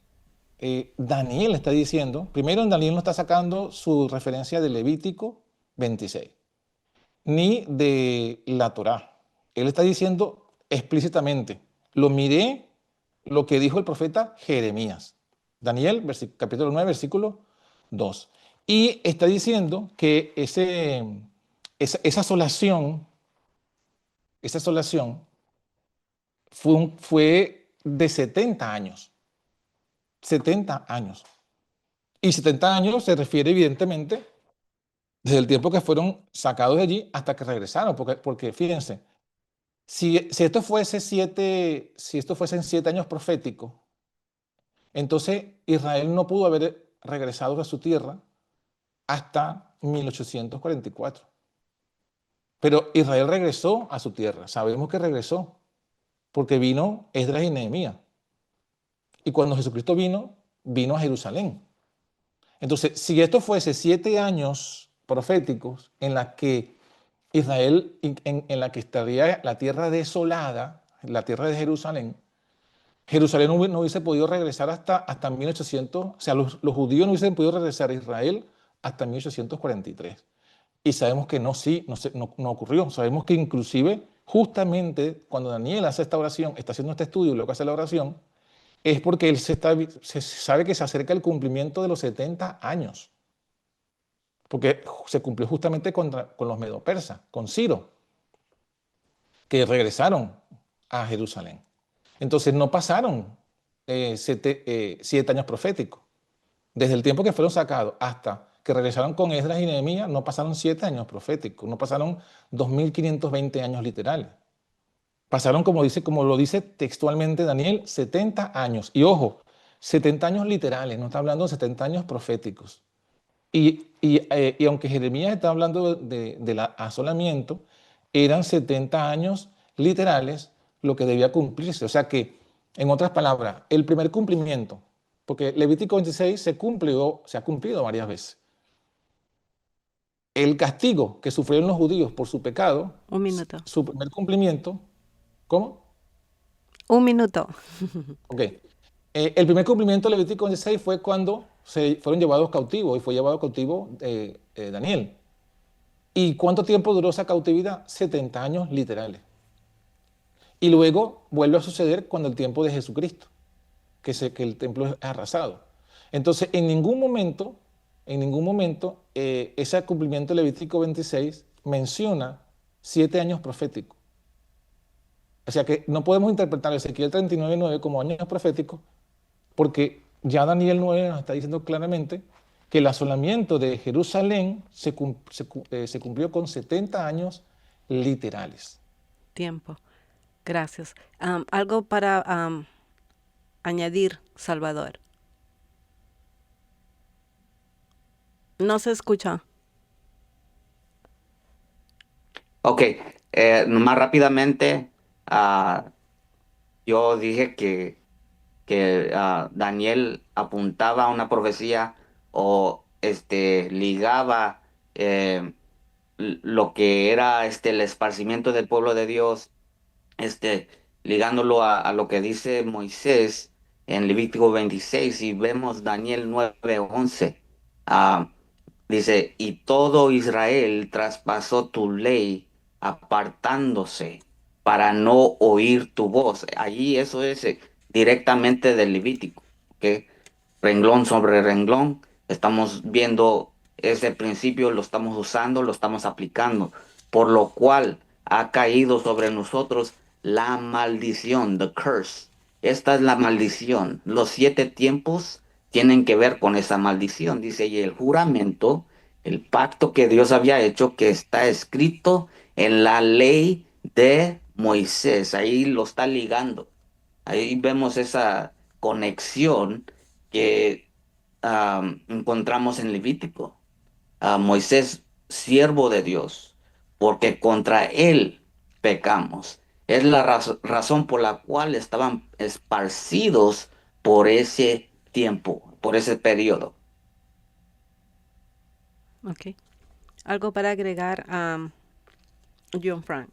S3: Daniel está diciendo, primero Daniel no está sacando su referencia de Levítico 26, ni de la Torá. Él está diciendo explícitamente, lo miré, lo que dijo el profeta Jeremías. Daniel, capítulo 9, versículo 2. Y está diciendo que esa asolación fue de 70 años. 70 años. Y 70 años se refiere evidentemente desde el tiempo que fueron sacados de allí hasta que regresaron, porque fíjense, si esto fuesen 7 años proféticos, Entonces Israel no pudo haber regresado a su tierra hasta 1844. Pero Israel regresó a su tierra, sabemos que regresó, porque vino Esdras y Nehemías. Y cuando Jesucristo vino, vino a Jerusalén. Entonces, si esto fuese 7 años proféticos en la que Israel, en la que estaría la tierra desolada, la tierra de Jerusalén, Jerusalén no hubiese podido regresar hasta 1800, o sea, los judíos no hubiesen podido regresar a Israel hasta 1843. Y sabemos que no, sí, no ocurrió. Sabemos que inclusive justamente cuando Daniel hace esta oración, está haciendo este estudio y luego hace la oración, es porque él se sabe que se acerca el cumplimiento de los 70 años. Porque se cumplió justamente con los medo-persas, con Ciro, que regresaron a Jerusalén. Entonces no pasaron 7 años proféticos. Desde el tiempo que fueron sacados hasta que regresaron con Esdras y Nehemías, no pasaron 7 años proféticos, no pasaron 2520 años literales. Pasaron, como lo dice textualmente Daniel, 70 años. Y ojo, 70 años literales, no está hablando de 70 años proféticos. Y aunque Jeremías está hablando del asolamiento, eran 70 años literales lo que debía cumplirse. O sea que, en otras palabras, el primer cumplimiento, porque Levítico 26 se ha cumplido varias veces. El castigo que sufrieron los judíos por su pecado,
S1: Un minuto.
S3: su primer cumplimiento, ¿cómo?
S1: Un minuto.
S3: Ok. El primer cumplimiento de Levítico 26 fue cuando se fueron llevados cautivos y fue llevado cautivo Daniel. ¿Y cuánto tiempo duró esa cautividad? 70 años literales. Y luego vuelve a suceder cuando el tiempo de Jesucristo, que el templo es arrasado. Entonces, en ningún momento, ese cumplimiento de Levítico 26 menciona 7 años proféticos. O sea que no podemos interpretar Ezequiel 39:9 como años proféticos, porque ya Daniel 9 nos está diciendo claramente que el asolamiento de Jerusalén se cumplió con 70 años literales.
S1: Tiempo. Gracias. Algo para añadir, Salvador. No se escucha.
S2: Ok, más rápidamente, yo dije que Daniel apuntaba a una profecía o ligaba lo que era el esparcimiento del pueblo de Dios, ligándolo a lo que dice Moisés en Levítico 26, y vemos Daniel 9:11. Dice, y todo Israel traspasó tu ley apartándose para no oír tu voz. Allí eso es directamente del Levítico, ¿ok? Renglón sobre renglón, estamos viendo ese principio, lo estamos usando, lo estamos aplicando, por lo cual ha caído sobre nosotros la maldición, the curse. Esta es la maldición. Los 7 tiempos tienen que ver con esa maldición, dice, y el juramento, el pacto que Dios había hecho, que está escrito en la ley de Moisés, ahí lo está ligando. Ahí vemos esa conexión que encontramos en Levítico. Moisés, siervo de Dios, porque contra él pecamos. Es la razón por la cual estaban esparcidos por ese tiempo, por ese periodo.
S1: Ok. Algo para agregar, John Frank.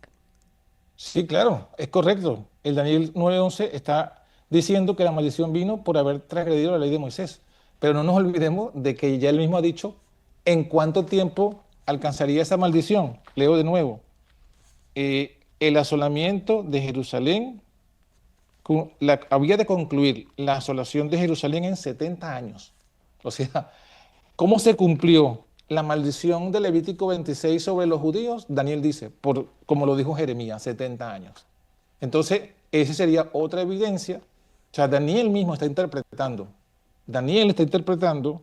S3: Sí, claro, es correcto. El Daniel 9:11 está diciendo que la maldición vino por haber transgredido la ley de Moisés. Pero no nos olvidemos de que ya él mismo ha dicho en cuánto tiempo alcanzaría esa maldición. Leo de nuevo. El asolamiento de Jerusalén, había de concluir la asolación de Jerusalén en 70 años. O sea, ¿cómo se cumplió la maldición de Levítico 26 sobre los judíos? Daniel dice, como lo dijo Jeremías, 70 años. Entonces, esa sería otra evidencia. O sea, Daniel mismo está interpretando. Daniel está interpretando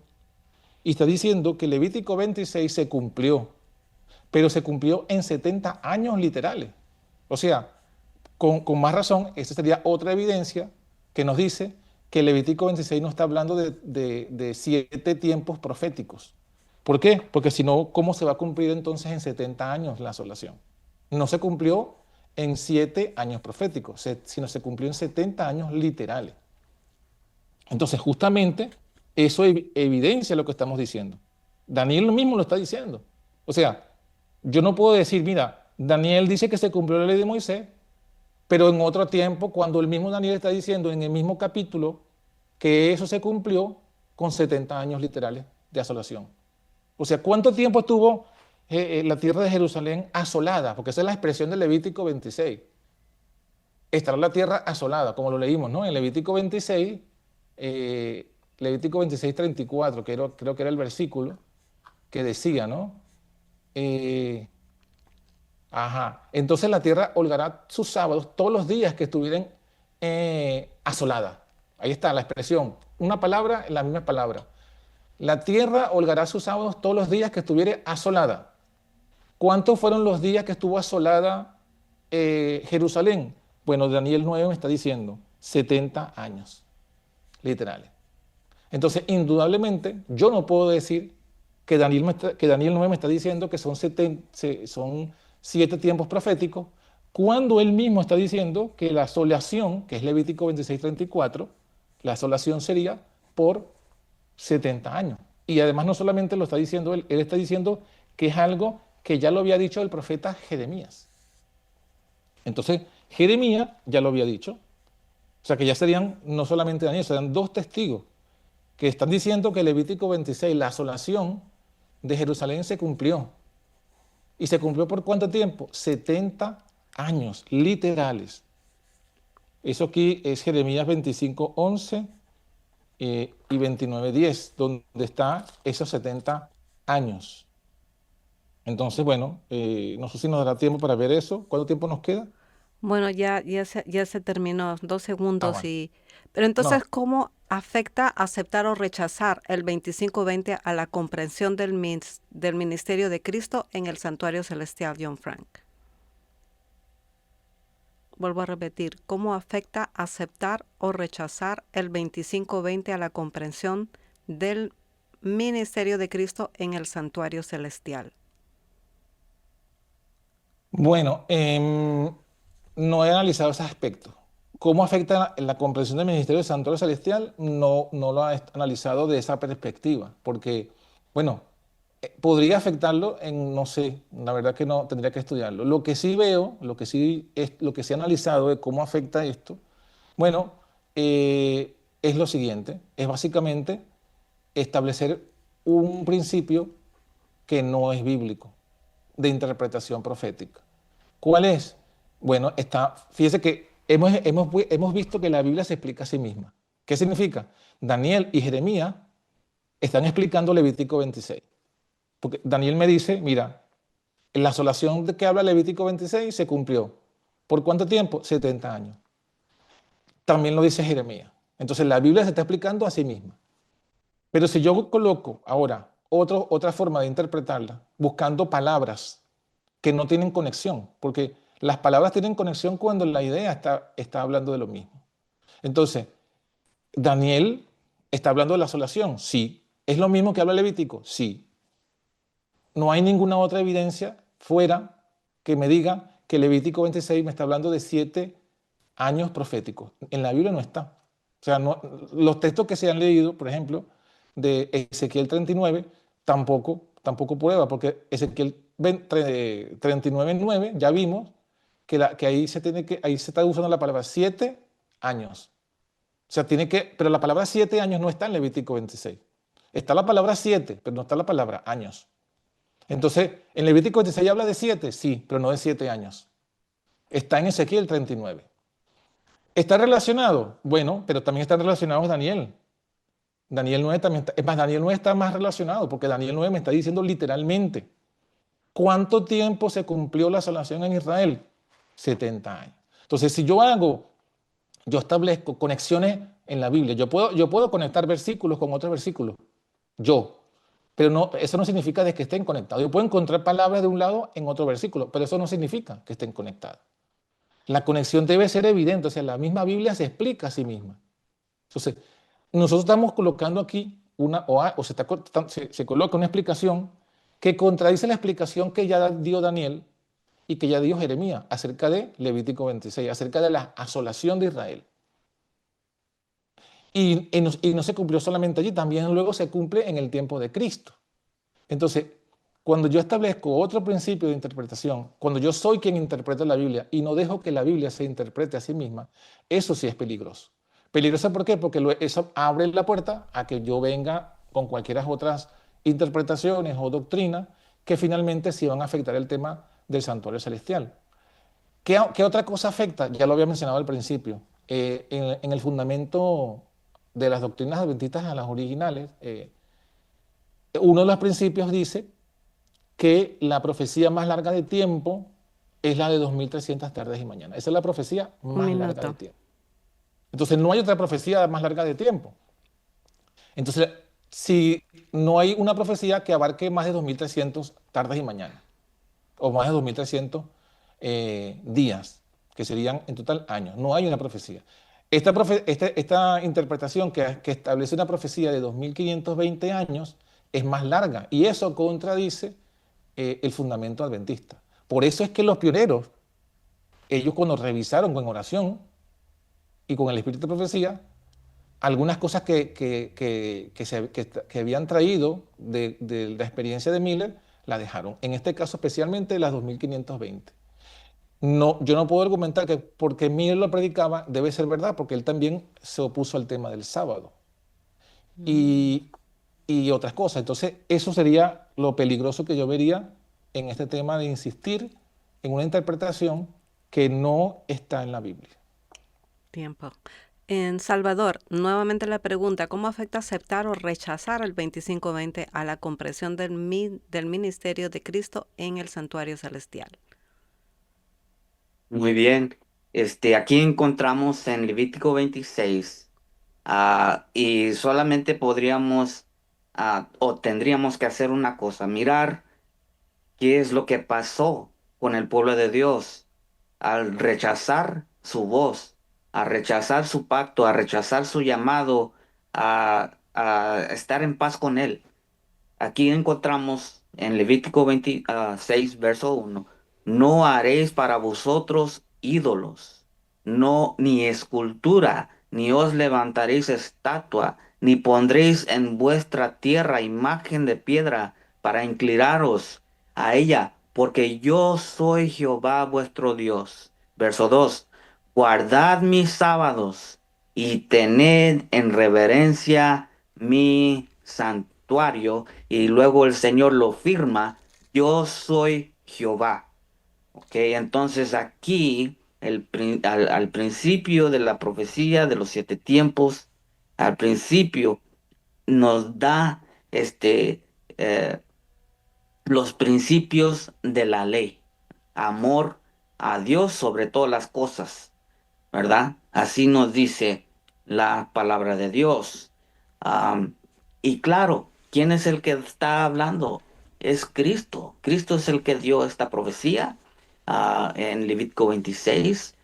S3: y está diciendo que Levítico 26 se cumplió, pero se cumplió en 70 años literales. O sea, con más razón, esa sería otra evidencia que nos dice que Levítico 26 no está hablando de 7 tiempos proféticos. ¿Por qué? Porque si no, ¿cómo se va a cumplir entonces en 70 años la asolación? No se cumplió en 7 años proféticos, sino se cumplió en 70 años literales. Entonces, justamente, eso evidencia lo que estamos diciendo. Daniel mismo lo está diciendo. O sea, yo no puedo decir, mira, Daniel dice que se cumplió la ley de Moisés, pero en otro tiempo, cuando el mismo Daniel está diciendo en el mismo capítulo que eso se cumplió con 70 años literales de asolación. O sea, ¿cuánto tiempo estuvo la tierra de Jerusalén asolada? Porque esa es la expresión de Levítico 26. Estará la tierra asolada, como lo leímos, ¿no? En Levítico 26, Levítico 26, 34, creo que era el versículo que decía, ¿no? Entonces la tierra holgará sus sábados todos los días que estuvieran asolada. Ahí está la expresión. Una palabra, la misma palabra. La tierra holgará sus sábados todos los días que estuviere asolada. ¿Cuántos fueron los días que estuvo asolada Jerusalén? Bueno, Daniel 9 me está diciendo 70 años, literales. Entonces, indudablemente, yo no puedo decir que Daniel 9 me está diciendo que son 7 tiempos proféticos, cuando él mismo está diciendo que la asolación, que es Levítico 26, 34, la asolación sería por 70 años. Y además no solamente lo está diciendo él está diciendo que es algo que ya lo había dicho el profeta Jeremías. Entonces, Jeremías ya lo había dicho. O sea que ya serían no solamente Daniel, serían 2 testigos que están diciendo que Levítico 26, la asolación de Jerusalén se cumplió. ¿Y se cumplió por cuánto tiempo? 70 años, literales. Eso aquí es Jeremías 25, 11 y 29, 10, donde está esos 70 años. Entonces, bueno, no sé si nos dará tiempo para ver eso. ¿Cuánto tiempo nos queda?
S1: Bueno, ya se terminó, 2 segundos
S3: Bueno.
S1: Pero entonces,
S3: No.
S1: ¿cómo afecta aceptar o rechazar el 25-20 a la comprensión del ministerio de Cristo en el santuario celestial, John Frank? Vuelvo a repetir, ¿cómo afecta aceptar o rechazar el 25-20 a la comprensión del ministerio de Cristo en el santuario celestial?
S3: Bueno, no he analizado ese aspecto. ¿Cómo afecta la comprensión del ministerio del santuario celestial? No lo he analizado de esa perspectiva, porque, bueno, podría afectarlo no sé, la verdad que no, tendría que estudiarlo. Lo que sí veo, lo que sí he analizado de cómo afecta esto, bueno, es lo siguiente, es básicamente establecer un principio que no es bíblico, de interpretación profética. ¿Cuál es? Bueno, fíjese que hemos visto que la Biblia se explica a sí misma. ¿Qué significa? Daniel y Jeremías están explicando Levítico 26. Porque Daniel me dice, mira, la asolación de que habla Levítico 26 se cumplió. ¿Por cuánto tiempo? 70 años. También lo dice Jeremías. Entonces la Biblia se está explicando a sí misma. Pero si yo coloco ahora otra forma de interpretarla, buscando palabras que no tienen conexión, porque las palabras tienen conexión cuando la idea está hablando de lo mismo. Entonces, Daniel está hablando de la asolación, sí. ¿Es lo mismo que habla Levítico? Sí. No hay ninguna otra evidencia fuera que me diga que Levítico 26 me está hablando de 7 años proféticos. En la Biblia no está. O sea, los textos que se han leído, por ejemplo, de Ezequiel 39, tampoco prueba, porque Ezequiel 39:9 ya vimos que ahí se está usando la palabra 7 años. O sea, pero la palabra 7 años no está en Levítico 26. Está la palabra 7, pero no está la palabra años. Entonces, en Levítico 26 habla de 7, sí, pero no de 7 años. Está en Ezequiel 39. ¿Está relacionado? Bueno, pero también están relacionados Daniel. Daniel 9 también es más, Daniel 9 está más relacionado, porque Daniel 9 me está diciendo literalmente, ¿cuánto tiempo se cumplió la salvación en Israel? 70 años. Entonces, si yo establezco conexiones en la Biblia, yo puedo conectar versículos con otros versículos, pero eso no significa de que estén conectados. Yo puedo encontrar palabras de un lado en otro versículo, pero eso no significa que estén conectadas. La conexión debe ser evidente, o sea, la misma Biblia se explica a sí misma. Entonces, nosotros estamos colocando aquí o se coloca una explicación que contradice la explicación que ya dio Daniel y que ya dio Jeremías acerca de Levítico 26, acerca de la asolación de Israel. Y no se cumplió solamente allí, también luego se cumple en el tiempo de Cristo. Entonces, cuando yo establezco otro principio de interpretación, cuando yo soy quien interpreta la Biblia y no dejo que la Biblia se interprete a sí misma, eso sí es peligroso. ¿Peligroso por qué? Porque eso abre la puerta a que yo venga con cualquiera otras interpretaciones o doctrinas que finalmente sí van a afectar el tema del santuario celestial. ¿Qué otra cosa afecta? Ya lo había mencionado al principio. En el fundamento de las doctrinas adventistas a las originales, uno de los principios dice que la profecía más larga de tiempo es la de 2300 tardes y mañanas. Esa es la profecía
S1: Un
S3: más larga de
S1: minuto.
S3: tiempo. Entonces no hay otra profecía más larga de tiempo. Entonces, si no hay una profecía que abarque más de 2300 tardes y mañanas, o más de 2300 días, que serían en total años, no hay una profecía. Esta interpretación que establece una profecía de 2520 años es más larga y eso contradice el fundamento adventista. Por eso es que los pioneros, ellos cuando revisaron con oración y con el espíritu de profecía, algunas cosas que habían traído de la experiencia de Miller, la dejaron. En este caso, especialmente las 2520. No, yo no puedo argumentar que porque Miller lo predicaba debe ser verdad, porque él también se opuso al tema del sábado y, y otras cosas. Entonces, eso sería lo peligroso que yo vería en este tema de insistir en una interpretación que no está en la Biblia.
S1: Tiempo. En Salvador, nuevamente la pregunta, ¿cómo afecta aceptar o rechazar el 2520 a la comprensión del ministerio de Cristo en el santuario celestial?
S2: Muy bien. Aquí encontramos en Levítico 26, y solamente podríamos o tendríamos que hacer una cosa, mirar qué es lo que pasó con el pueblo de Dios al rechazar su voz, a rechazar su pacto, a rechazar su llamado a estar en paz con Él. Aquí encontramos en Levítico 26, verso 1, no haréis para vosotros ídolos, no, ni escultura, ni os levantaréis estatua, ni pondréis en vuestra tierra imagen de piedra para inclinaros a ella, porque yo soy Jehová vuestro Dios. Verso 2, guardad mis sábados y tened en reverencia mi santuario, y luego el Señor lo firma, yo soy Jehová. Ok, entonces aquí al principio de la profecía de los 7 tiempos, al principio nos da eh, los principios de la ley, amor a Dios sobre todas las cosas, ¿verdad? Así nos dice la palabra de Dios. Am, y claro, ¿quién es el que está hablando? Es Cristo. Cristo es el que dio esta profecía. En Levítico 26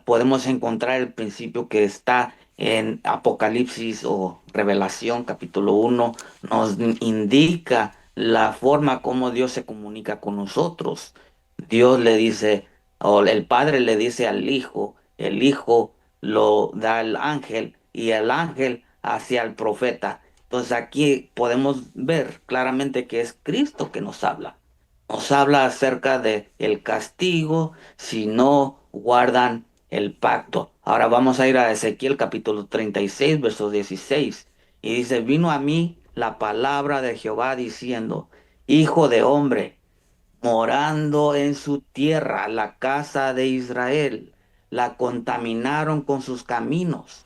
S2: podemos encontrar el principio que está en Apocalipsis o Revelación capítulo 1. Nos indica la forma como Dios se comunica con nosotros. Dios le dice, o el Padre le dice al Hijo, el Hijo lo da al ángel y el ángel hacia el profeta. Entonces aquí podemos ver claramente que es Cristo que nos habla. Nos habla acerca de el castigo si no guardan el pacto. Ahora vamos a ir a Ezequiel capítulo 36, verso 16. Y dice, vino a mí la palabra de Jehová diciendo, Hijo de hombre, morando en su tierra, la casa de Israel, la contaminaron con sus caminos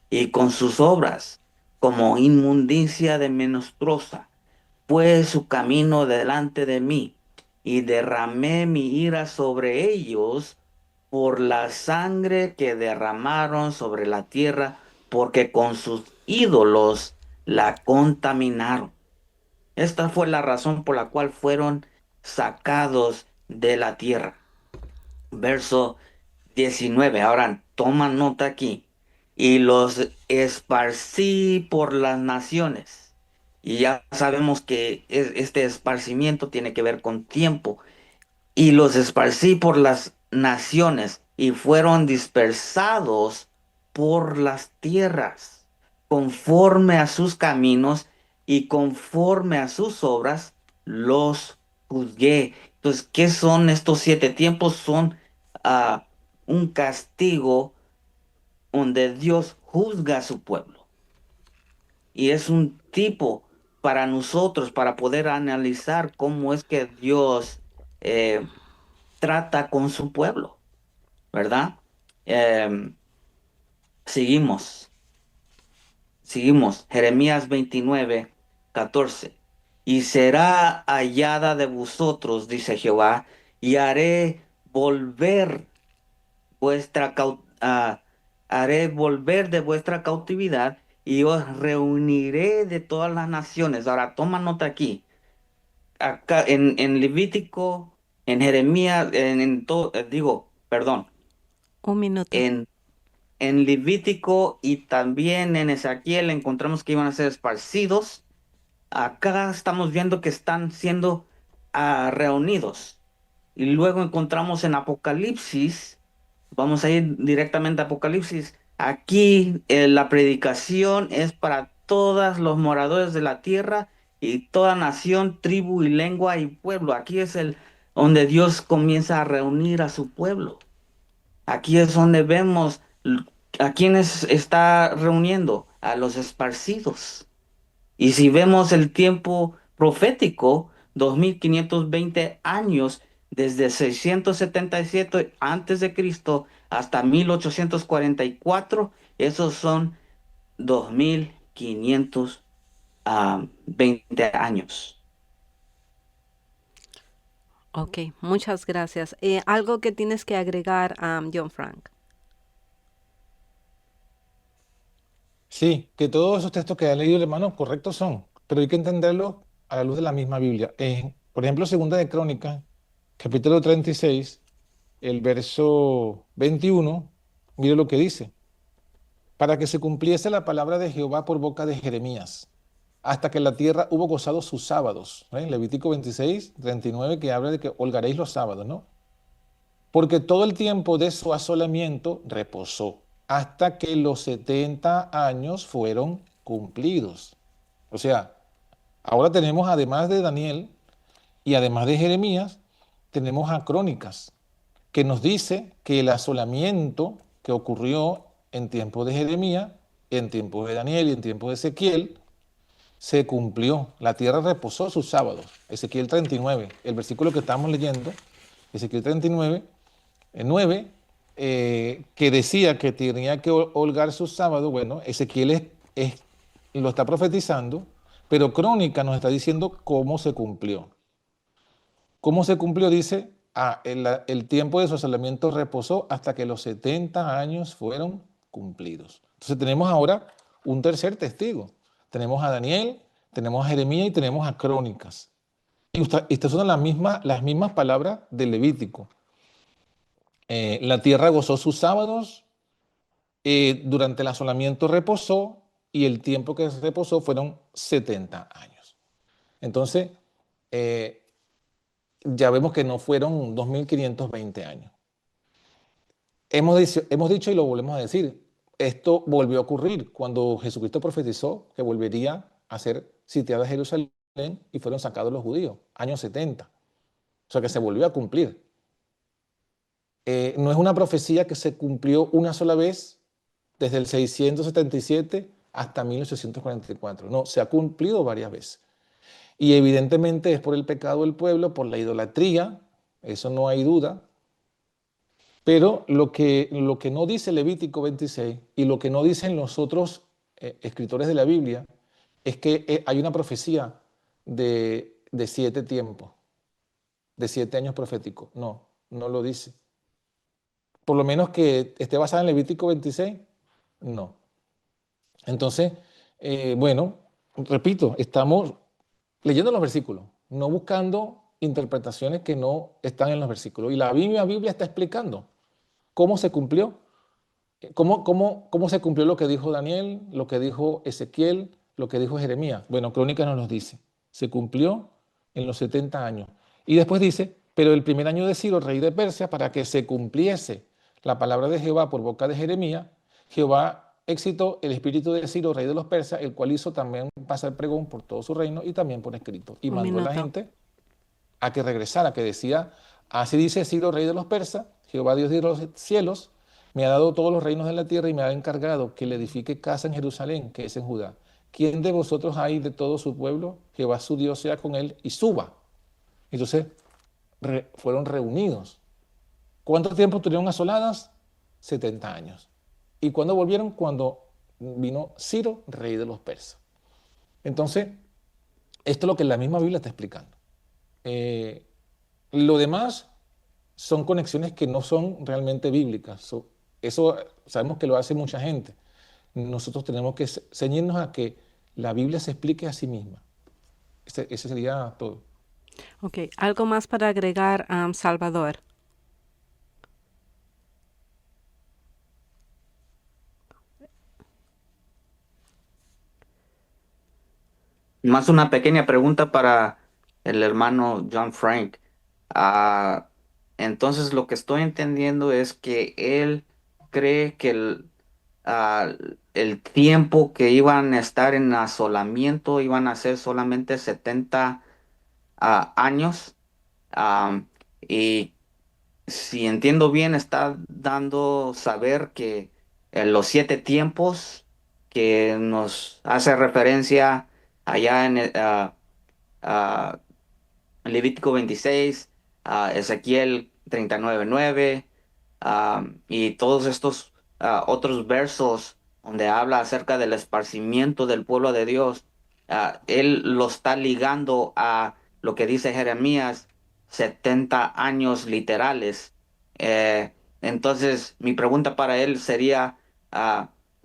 S2: y con sus obras, como inmundicia de menstruosa. Fue su camino delante de mí, y derramé mi ira sobre ellos por la sangre que derramaron sobre la tierra, porque con sus ídolos la contaminaron. Esta fue la razón por la cual fueron sacados de la tierra. Verso 19. Ahora toma nota aquí. y los esparcí por las naciones. Y ya sabemos que este esparcimiento tiene que ver con tiempo. Y los esparcí por las naciones y fueron dispersados por las tierras, conforme a sus caminos y conforme a sus obras, los juzgué. Entonces, ¿qué son estos 7 tiempos? Son ah, un castigo donde Dios juzga a su pueblo. Y es un tipo para nosotros, para poder analizar cómo es que Dios eh, trata con su pueblo, ¿verdad? Em, seguimos, seguimos. Jeremías 29:14. Y será hallada de vosotros, dice Jehová, y haré volver de vuestra cautividad y os reuniré de todas las naciones. Ahora, toma nota aquí. Acá en Levítico, en Jeremías, perdón,
S1: Un minuto.
S2: en Levítico y también en Ezequiel encontramos que iban a ser esparcidos. Acá estamos viendo que están siendo reunidos. Y luego encontramos en Apocalipsis, vamos a ir directamente a Apocalipsis. Aquí la predicación es para todos los moradores de la tierra y toda nación, tribu y lengua y pueblo. Aquí es el donde Dios comienza a reunir a su pueblo. Aquí es donde vemos a quienes está reuniendo, a los esparcidos. Y si vemos el tiempo profético, 2520 años, desde 677 antes de Cristo hasta 1844, esos son 2520 años.
S1: Ok, muchas gracias. ¿Algo que tienes que agregar, John Frank?
S3: Sí, que todos esos textos que ha leído el hermano correctos son, pero hay que entenderlos a la luz de la misma Biblia. Por ejemplo, Segunda de Crónicas, capítulo 36, el verso 21, mire lo que dice: para que se cumpliese la palabra de Jehová por boca de Jeremías, hasta que la tierra hubo gozado sus sábados. Levítico 26, 39, que habla de que holgaréis los sábados, ¿no? Porque todo el tiempo de su asolamiento reposó, hasta que los 70 años fueron cumplidos. O sea, ahora tenemos, además de Daniel y además de Jeremías, tenemos a Crónicas, que nos dice que el asolamiento que ocurrió en tiempo de Jeremías, en tiempo de Daniel y en tiempo de Ezequiel, se cumplió. La tierra reposó sus sábados. Ezequiel 39, el versículo que estamos leyendo, Ezequiel 39, 9, que decía que tenía que holgar sus sábados. Bueno, Ezequiel lo está profetizando, pero Crónica nos está diciendo cómo se cumplió. ¿Cómo se cumplió? Dice, el tiempo de su asolamiento reposó hasta que los 70 años fueron cumplidos. Entonces tenemos ahora un tercer testigo. Tenemos a Daniel, tenemos a Jeremías y tenemos a Crónicas. Y estas son las mismas palabras del Levítico. La tierra gozó sus sábados, durante el asolamiento reposó, y el tiempo que reposó fueron 70 años. Entonces, ya vemos que no fueron 2520 años. Hemos dicho y lo volvemos a decir, esto volvió a ocurrir cuando Jesucristo profetizó que volvería a ser sitiada Jerusalén y fueron sacados los judíos, años 70. O sea que se volvió a cumplir. No es una profecía que se cumplió una sola vez desde el 677 hasta 1844. No, se ha cumplido varias veces. Y evidentemente es por el pecado del pueblo, por la idolatría, eso no hay duda. Pero lo que no dice Levítico 26 y lo que no dicen los otros escritores de la Biblia es que hay una profecía de 7 tiempos, de 7 años proféticos. No, no lo dice. Por lo menos que esté basada en Levítico 26, no. Entonces, bueno, repito, estamos leyendo los versículos, no buscando interpretaciones que no están en los versículos. Y la misma Biblia está explicando cómo se cumplió ¿Cómo se cumplió lo que dijo Daniel, lo que dijo Ezequiel, lo que dijo Jeremías? Bueno, Crónicas nos dice, se cumplió en los 70 años. Y después dice, pero el primer año de Ciro, rey de Persia, para que se cumpliese la palabra de Jehová por boca de Jeremías, Jehová excitó el espíritu de Ciro, rey de los persas, el cual hizo también pasar pregón por todo su reino y también por escrito. Y
S1: Un
S3: mandó a la
S1: minuto.
S3: gente a que regresara, que decía, así dice Ciro, rey de los persas, Jehová Dios de los cielos, me ha dado todos los reinos de la tierra y me ha encargado que le edifique casa en Jerusalén, que es en Judá. ¿Quién de vosotros hay de todo su pueblo? Jehová su Dios sea con él y suba. Entonces fueron reunidos. ¿Cuánto tiempo tuvieron asoladas? 70 años. ¿Y cuándo volvieron? Cuando vino Ciro, rey de los persas. Entonces, esto es lo que la misma Biblia está explicando. Lo demás son conexiones que no son realmente bíblicas. Eso sabemos que lo hace mucha gente. Nosotros tenemos que ceñirnos a que la Biblia se explique a sí misma. Ese sería todo.
S1: Ok, algo más para agregar, Salvador.
S2: Más una pequeña pregunta para el hermano John Frank. Ah, entonces lo que estoy entendiendo es que él cree que ah, el tiempo que iban a estar en asolamiento iban a ser solamente 70 años. Y si entiendo bien, está dando saber que los 7 tiempos que nos hace referencia allá en ah, Levítico 26, Ezequiel 39:9, y todos estos otros versos donde habla acerca del esparcimiento del pueblo de Dios, él lo está ligando a lo que dice Jeremías, 70 años literales. Entonces, mi pregunta para él sería,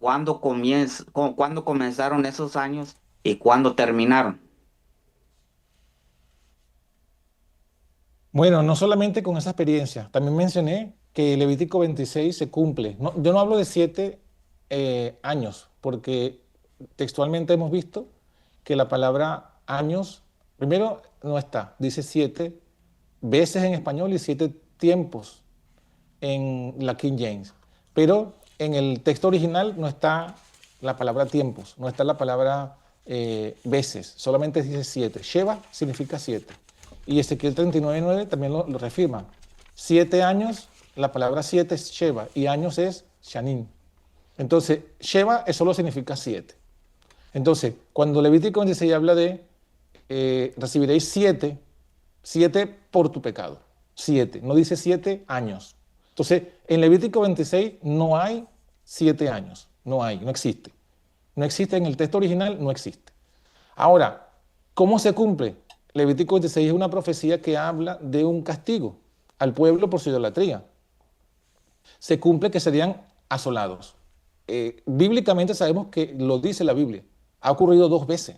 S2: ¿cuándo comenzaron esos años y cuándo terminaron?
S3: Bueno, no solamente con esa experiencia, también mencioné que Levítico 26 se cumple. Yo no hablo de 7 años, porque textualmente hemos visto que la palabra años, primero no está, dice 7 veces en español y 7 tiempos en la King James, pero en el texto original no está la palabra tiempos, no está la palabra veces, solamente dice 7. Sheva significa 7. Y Ezequiel 39:9 también lo reafirma. 7 años, la palabra 7 es Sheva y años es Shanim. Entonces, Sheva solo significa 7. Entonces, cuando Levítico 26 habla de recibiréis 7 por tu pecado. 7, no dice 7 años. Entonces, en Levítico 26 no hay 7 años, no hay, no existe. No existe en el texto original, no existe. Ahora, ¿cómo se cumple? Levítico 26 es una profecía que habla de un castigo al pueblo por su idolatría. Se cumple que serían asolados. Bíblicamente sabemos que lo dice la Biblia. Ha ocurrido 2 veces.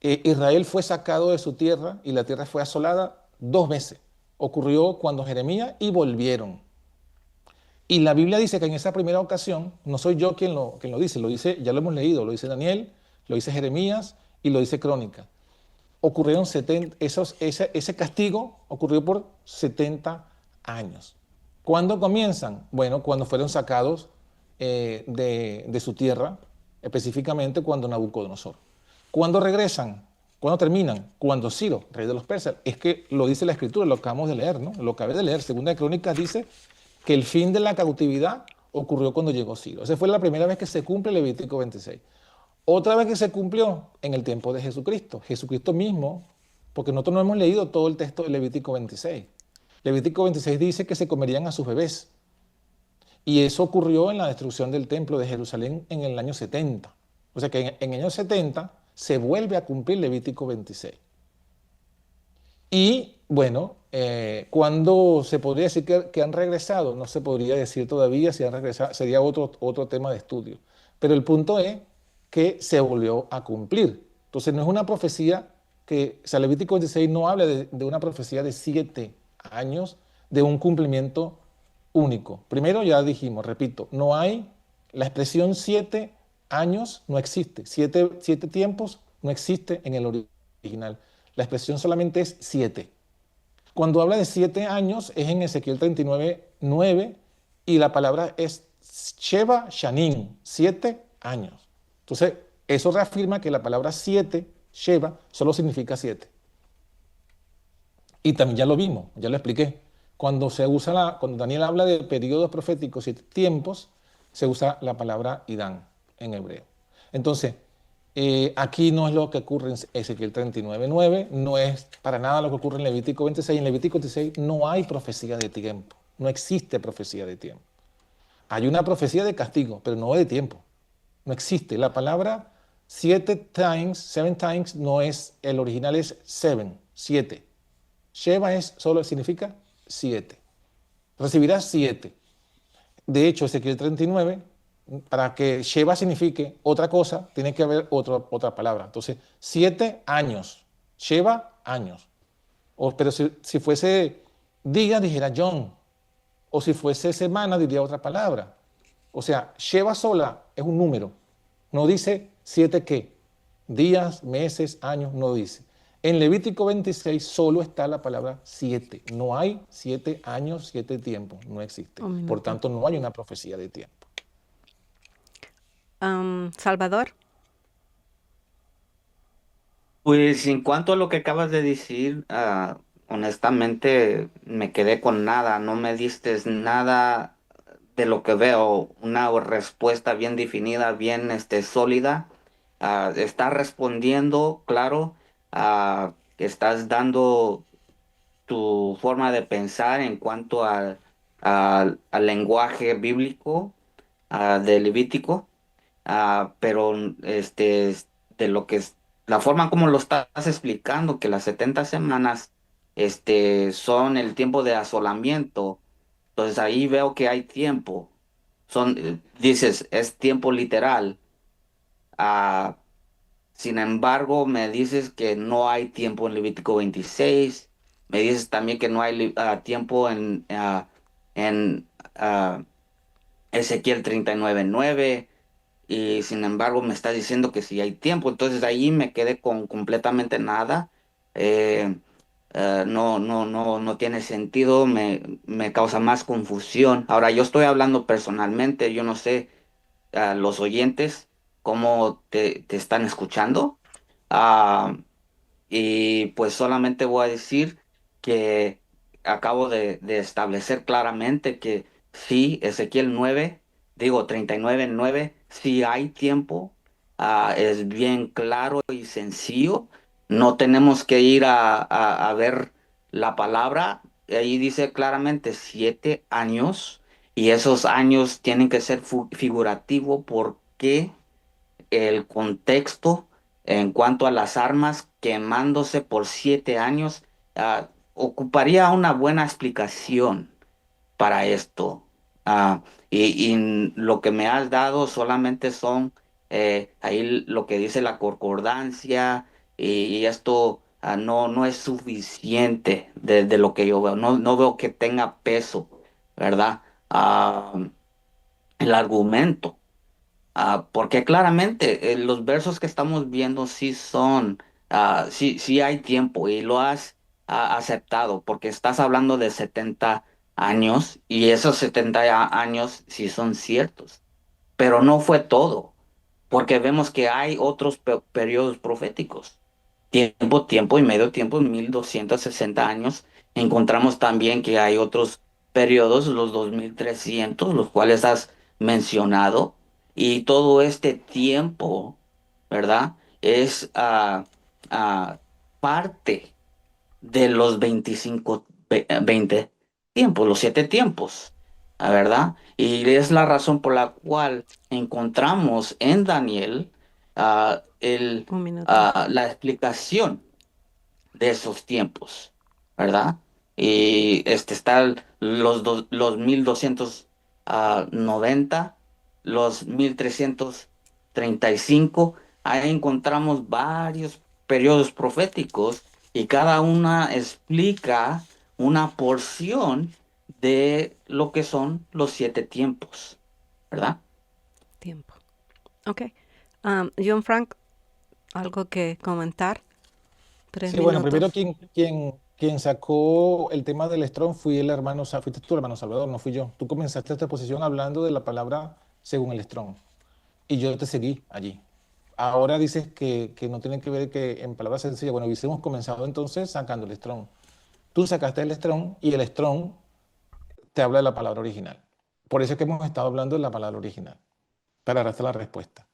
S3: Israel fue sacado de su tierra y la tierra fue asolada 2 veces. Ocurrió cuando Jeremías y volvieron. Y la Biblia dice que en esa primera ocasión, no soy yo quien lo dice, ya lo hemos leído, lo dice Daniel, lo dice Jeremías y lo dice Crónica. Ocurrieron ese castigo ocurrió por 70 años. ¿Cuándo comienzan? Bueno, cuando fueron sacados de su tierra, específicamente cuando Nabucodonosor. ¿Cuándo regresan? ¿Cuándo terminan? Cuando Ciro, rey de los persas. Es que lo dice la Escritura, lo acabamos de leer, ¿no? Lo acabé de leer. Segunda de Crónicas dice que el fin de la cautividad ocurrió cuando llegó Ciro. Esa fue la primera vez que se cumple Levítico 26. Otra vez que se cumplió en el tiempo de Jesucristo. Jesucristo mismo, porque nosotros no hemos leído todo el texto de Levítico 26. Levítico 26 dice que se comerían a sus bebés. Y eso ocurrió en la destrucción del templo de Jerusalén en el año 70. O sea que en el año 70 se vuelve a cumplir Levítico 26. Y bueno, ¿cuándo se podría decir que han regresado? No se podría decir todavía si han regresado, sería otro tema de estudio. Pero el punto es que se volvió a cumplir. Entonces no es una profecía o sea, Levítico 26 no habla de una profecía de 7 años, de un cumplimiento único. Primero ya dijimos, repito, no hay, la expresión 7 años no existe, siete tiempos no existe en el original. La expresión solamente es 7. Cuando habla de 7 años es en Ezequiel 39:9 y la palabra es Sheva Shanim, 7 años. Entonces, eso reafirma que la palabra 7, Sheva, solo significa 7. Y también ya lo vimos, ya lo expliqué. Cuando Daniel habla de periodos proféticos y tiempos, se usa la palabra Idán en hebreo. Entonces, aquí no es lo que ocurre en Ezequiel 39:9, no es para nada lo que ocurre en Levítico 26. En Levítico 26 no hay profecía de tiempo, no existe profecía de tiempo. Hay una profecía de castigo, pero no de tiempo. No existe. La palabra 7 times, no es, el original es 7. Sheva solo significa 7. Recibirás 7. De hecho, Ezequiel 39, para que Sheva signifique otra cosa, tiene que haber otra palabra. Entonces, 7 años. Sheva, años. Pero si fuese día, dijera John. O si fuese semana, diría otra palabra. O sea, Sheva sola es un número. No dice 7 qué. Días, meses, años, no dice. En Levítico 26 solo está la palabra 7. No hay 7 años, 7 tiempos. No existe.
S1: Un
S3: Por
S1: minuto.
S3: tanto, no hay una profecía de tiempo.
S1: Salvador.
S2: Pues en cuanto a lo que acabas de decir, honestamente me quedé con nada, no me diste nada de lo que veo, una respuesta bien definida, bien sólida. Estás respondiendo, claro, que estás dando tu forma de pensar en cuanto al lenguaje bíblico, de Levítico, pero de lo que es la forma como lo estás explicando, que las 70 semanas son el tiempo de asolamiento, entonces ahí veo que hay tiempo. Dices, es tiempo literal. Ah, Sin embargo, me dices que no hay tiempo en Levítico 26. Me dices también que no hay tiempo en Ezequiel 39:9. Y sin embargo me estás diciendo que sí hay tiempo. Entonces ahí me quedé con completamente nada. Eh, no tiene sentido, me causa más confusión. Ahora, yo estoy hablando personalmente, yo no sé los oyentes cómo te están escuchando. Ah, y pues solamente voy a decir que acabo de establecer claramente que sí, Ezequiel 9, digo 39:9, sí hay tiempo, es bien claro y sencillo, no tenemos que ir a ver la palabra, ahí dice claramente 7 años y esos años tienen que ser figurativo porque el contexto en cuanto a las armas quemándose por 7 años, ocuparía una buena explicación para esto. Y lo que me has dado solamente son ahí lo que dice la concordancia y esto no es suficiente de lo que yo veo. No veo que tenga peso, ¿verdad? Ah, el argumento. Porque claramente los versos que estamos viendo sí son, sí hay tiempo y lo has aceptado, porque estás hablando de 70 años y esos 70 años sí son ciertos, pero no fue todo, porque vemos que hay otros periodos proféticos, tiempo y medio tiempo, 1260 años. Encontramos también que hay otros periodos, los 2300, los cuales has mencionado, y todo este tiempo, ¿verdad? Es parte de los 20 tiempos, los 7 tiempos, ¿verdad? Y es la razón por la cual encontramos en Daniel
S1: Un minuto.
S2: la explicación de esos tiempos, ¿verdad? Y está los 1290, los 1335, ahí encontramos varios periodos proféticos y cada una explica una porción de lo que son los 7 tiempos, ¿verdad?
S1: Tiempo. Ok. John Frank, ¿algo que comentar? Tres
S3: Sí, bueno, primero
S1: minutos.
S3: quien sacó el tema del Strong fui el hermano, fuiste tú, hermano Salvador, no fui yo. Tú comenzaste esta exposición hablando de la palabra según el Strong y yo te seguí allí. Ahora dices que no tiene que ver que en palabras sencillas. Bueno, hubiésemos comenzado entonces sacando el Strong. Tú sacaste el Strong y el Strong te habla de la palabra original. Por eso es que hemos estado hablando de la palabra original, para darte la respuesta.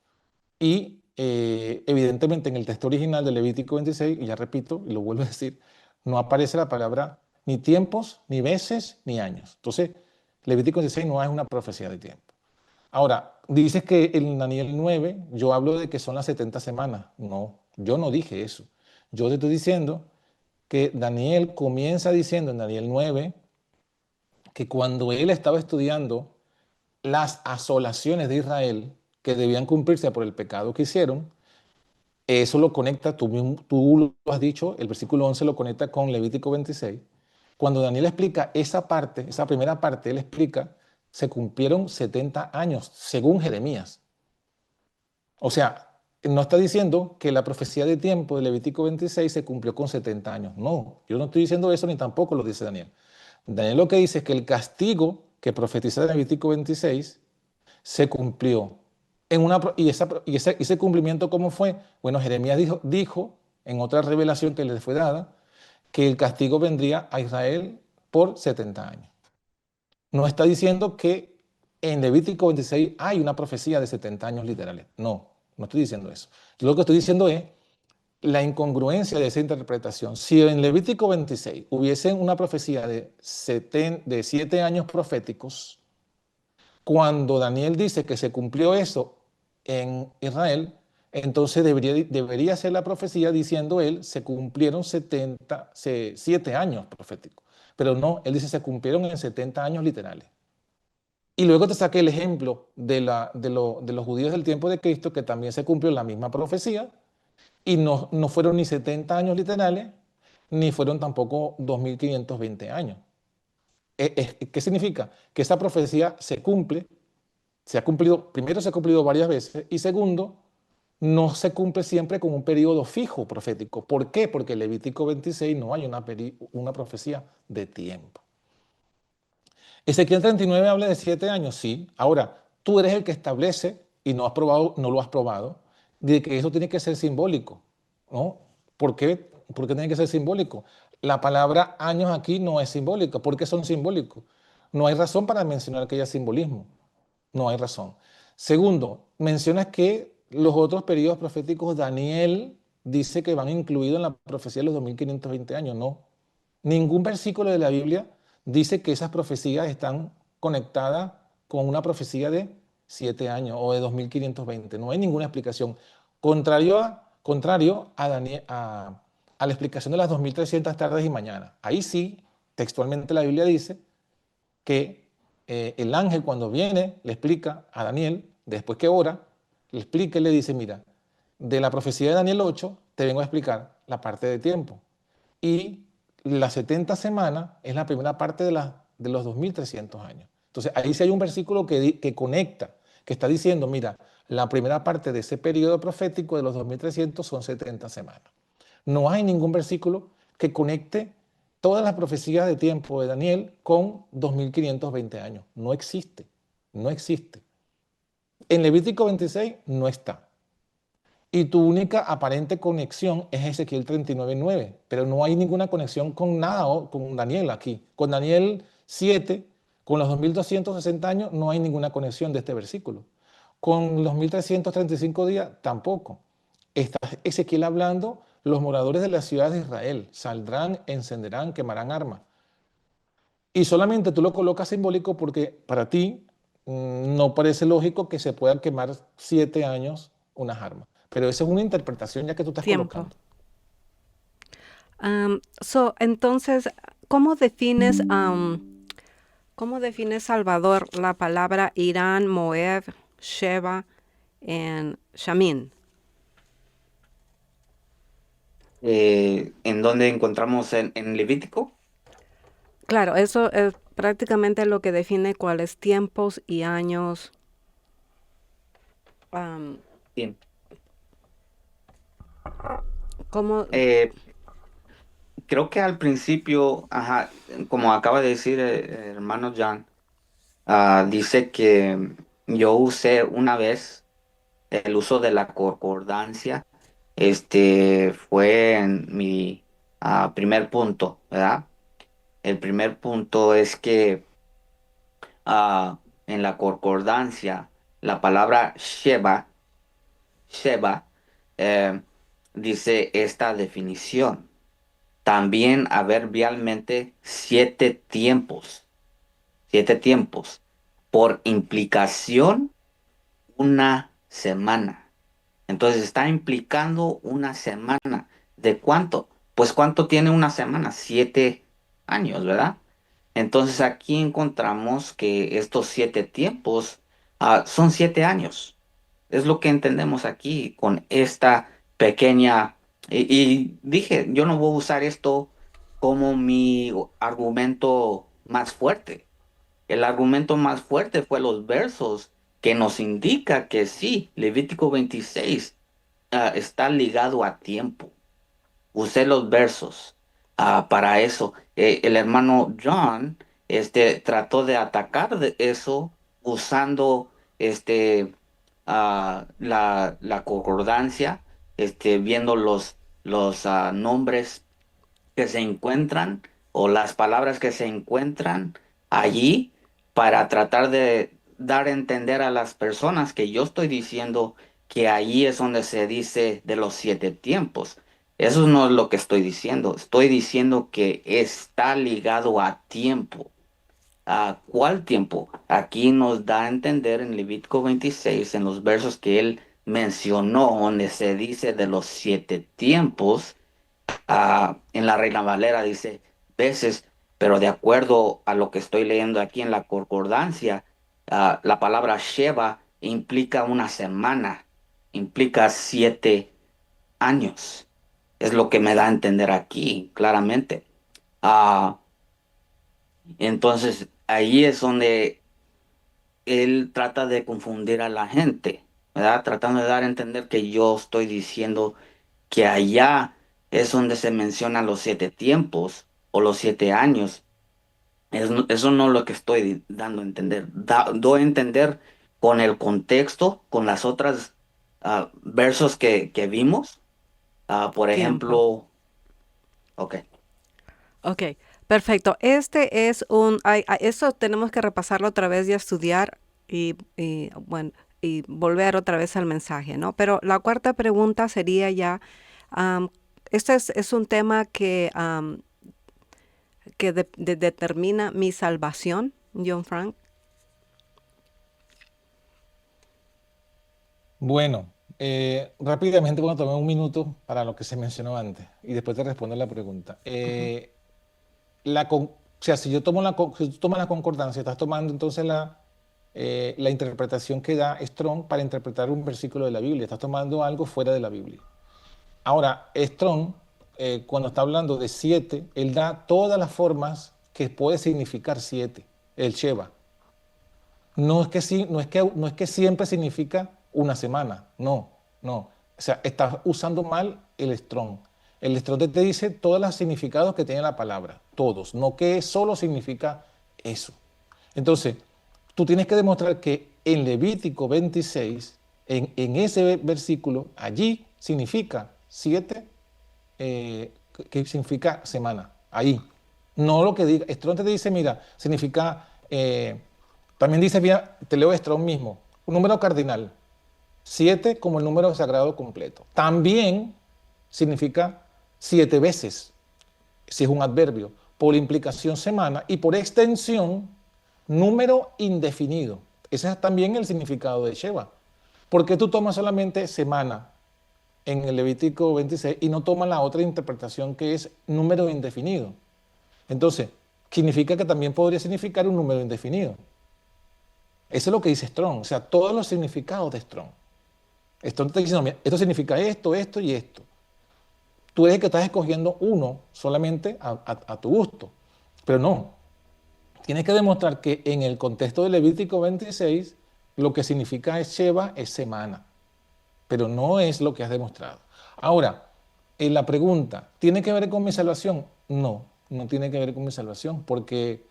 S3: Y evidentemente en el texto original de Levítico 26, y ya repito, y lo vuelvo a decir, no aparece la palabra ni tiempos, ni veces, ni años. Entonces, Levítico 26 no es una profecía de tiempo. Ahora, dices que en Daniel 9 yo hablo de que son las 70 semanas. No, yo no dije eso. Yo te estoy diciendo que Daniel comienza diciendo en Daniel 9 que cuando él estaba estudiando las asolaciones de Israel que debían cumplirse por el pecado que hicieron, eso lo conecta, tú lo has dicho, el versículo 11 lo conecta con Levítico 26. Cuando Daniel explica esa parte, esa primera parte, él explica, se cumplieron 70 años, según Jeremías. O sea, no está diciendo que la profecía de tiempo de Levítico 26 se cumplió con 70 años. No, yo no estoy diciendo eso ni tampoco lo dice Daniel. Daniel lo que dice es que el castigo que profetiza Levítico 26 se cumplió. Y ese cumplimiento, ¿cómo fue? Bueno, Jeremías dijo en otra revelación que le fue dada que el castigo vendría a Israel por 70 años. No está diciendo que en Levítico 26 hay una profecía de 70 años literales. No, no estoy diciendo eso. Yo lo que estoy diciendo es la incongruencia de esa interpretación. Si en Levítico 26 hubiese una profecía de 7 años proféticos, cuando Daniel dice que se cumplió eso en Israel, entonces debería ser la profecía diciendo él, se cumplieron 7 años proféticos. Pero no, él dice se cumplieron en 70 años literales. Y luego te saqué el ejemplo de los judíos del tiempo de Cristo, que también se cumplió la misma profecía, y no fueron ni 70 años literales, ni fueron tampoco 2520 años. ¿Qué significa? Que esa profecía se cumple, se ha cumplido, primero se ha cumplido varias veces, y segundo, no se cumple siempre con un periodo fijo profético. ¿Por qué? Porque en Levítico 26 no hay una profecía de tiempo. Ezequiel 39 habla de 7 años, sí. Ahora, tú eres el que establece, y no lo has probado, de que eso tiene que ser simbólico, ¿no? ¿Por qué? ¿Por qué tiene que ser simbólico? La palabra años aquí no es simbólica. ¿Por qué son simbólicos? No hay razón para mencionar que haya simbolismo. No hay razón. Segundo, mencionas que los otros periodos proféticos, Daniel dice que van incluidos en la profecía de los 2520 años. No. Ningún versículo de la Biblia dice que esas profecías están conectadas con una profecía de 7 años o de 2520. No hay ninguna explicación. Contrario a la explicación de las 2300 tardes y mañanas. Ahí sí, textualmente la Biblia dice que el ángel cuando viene le explica a Daniel, después que ora, le explica y le dice, mira, de la profecía de Daniel 8 te vengo a explicar la parte de tiempo. Y las 70 semanas es la primera parte de los 2300 años. Entonces ahí sí hay un versículo que conecta, que está diciendo, mira, la primera parte de ese periodo profético de los 2300 son 70 semanas. No hay ningún versículo que conecte todas las profecías de tiempo de Daniel con 2520 años. No existe, no existe. En Levítico 26 no está. Y tu única aparente conexión es Ezequiel 39:9, pero no hay ninguna conexión con nada, con Daniel aquí. Con Daniel 7, con los 2260 años, no hay ninguna conexión de este versículo. Con los 1335 días, tampoco. Está Ezequiel hablando, los moradores de la ciudad de Israel saldrán, encenderán, quemarán armas. Y solamente tú lo colocas simbólico porque para ti no parece lógico que se puedan quemar 7 años unas armas. Pero esa es una interpretación ya que tú estás
S1: Tiempo.
S3: colocando.
S1: Entonces, ¿cómo defines, Salvador, la palabra Irán, Moab, Sheba en Shamin?
S2: ¿En dónde encontramos en Levítico?
S1: Claro, eso prácticamente lo que define cuáles tiempos y años.
S2: Bien.
S1: ¿Cómo?
S2: Creo que al principio, ajá, como acaba de decir hermano John, dice que yo usé una vez el uso de la concordancia. Fue en mi primer punto, ¿verdad? El primer punto es que en la concordancia, la palabra Sheba, eh, dice esta definición. También adverbialmente siete tiempos. Por implicación, una semana. Entonces está implicando una semana. ¿De cuánto? Pues ¿cuánto tiene una semana? 7 años, ¿verdad? Entonces aquí encontramos que estos 7 tiempos son 7 años. Es lo que entendemos aquí con esta pequeña... Y dije, yo no voy a usar esto como mi argumento más fuerte. El argumento más fuerte fue los versos que nos indica que sí, Levítico 26 está ligado a tiempo. Usé los versos para eso. El hermano John trató de atacar de eso usando la concordancia, viendo los nombres que se encuentran o las palabras que se encuentran allí para tratar de dar a entender a las personas que yo estoy diciendo que allí es donde se dice de los 7 tiempos. Eso no es lo que estoy diciendo. Estoy diciendo que está ligado a tiempo. ¿A cuál tiempo? Aquí nos da a entender en Levítico 26, en los versos que él mencionó, donde se dice de los 7 tiempos. En la Reina Valera dice veces, pero de acuerdo a lo que estoy leyendo aquí en la concordancia, la palabra Sheva implica una semana, implica 7 años. Es lo que me da a entender aquí, claramente. Ah, entonces, ahí es donde él trata de confundir a la gente, ¿verdad? Tratando de dar a entender que yo estoy diciendo que allá es donde se mencionan los 7 tiempos o los 7 años. Eso no es lo que estoy dando a entender. Doy a entender con el contexto, con las otras versos que vimos. Por
S1: Tiempo.
S2: ejemplo, ok.
S1: Ok, perfecto. Este es eso tenemos que repasarlo otra vez y estudiar bueno, y volver otra vez al mensaje, ¿no? Pero la cuarta pregunta sería ya, am, este es un tema que determina mi salvación, John Frank.
S3: Bueno, rápidamente, bueno, tomé un minuto para lo que se mencionó antes y después te respondo la pregunta. O sea, si yo tomo si tú tomas la concordancia, estás tomando entonces la interpretación que da Strong para interpretar un versículo de la Biblia. Estás tomando algo fuera de la Biblia. Ahora, Strong, cuando está hablando de 7, él da todas las formas que puede significar 7, el Sheva. No es que, sí, no es que siempre significa una semana, no, no. O sea, estás usando mal el Strong. El Strong te dice todos los significados que tiene la palabra, todos, no que solo significa eso. Entonces, tú tienes que demostrar que en Levítico 26, en ese versículo, allí significa 7, que significa semana, ahí. No lo que diga. Strong te dice, mira, significa... también dice, mira, te leo Strong mismo, un número cardinal, 7 como el número sagrado completo. También significa 7 veces, si es un adverbio, por implicación semana y por extensión número indefinido. Ese es también el significado de Sheva. ¿Por qué tú tomas solamente semana en el Levítico 26 y no tomas la otra interpretación que es número indefinido? Entonces, significa que también podría significar un número indefinido. Eso es lo que dice Strong, o sea, todos los significados de Strong. Strong está diciendo, mira, esto significa esto, esto y esto. Tú eres el que estás escogiendo uno solamente a tu gusto, pero no. Tienes que demostrar que en el contexto de Levítico 26, lo que significa es Sheva es semana, pero no es lo que has demostrado. Ahora, en la pregunta, ¿tiene que ver con mi salvación? No, no tiene que ver con mi salvación, porque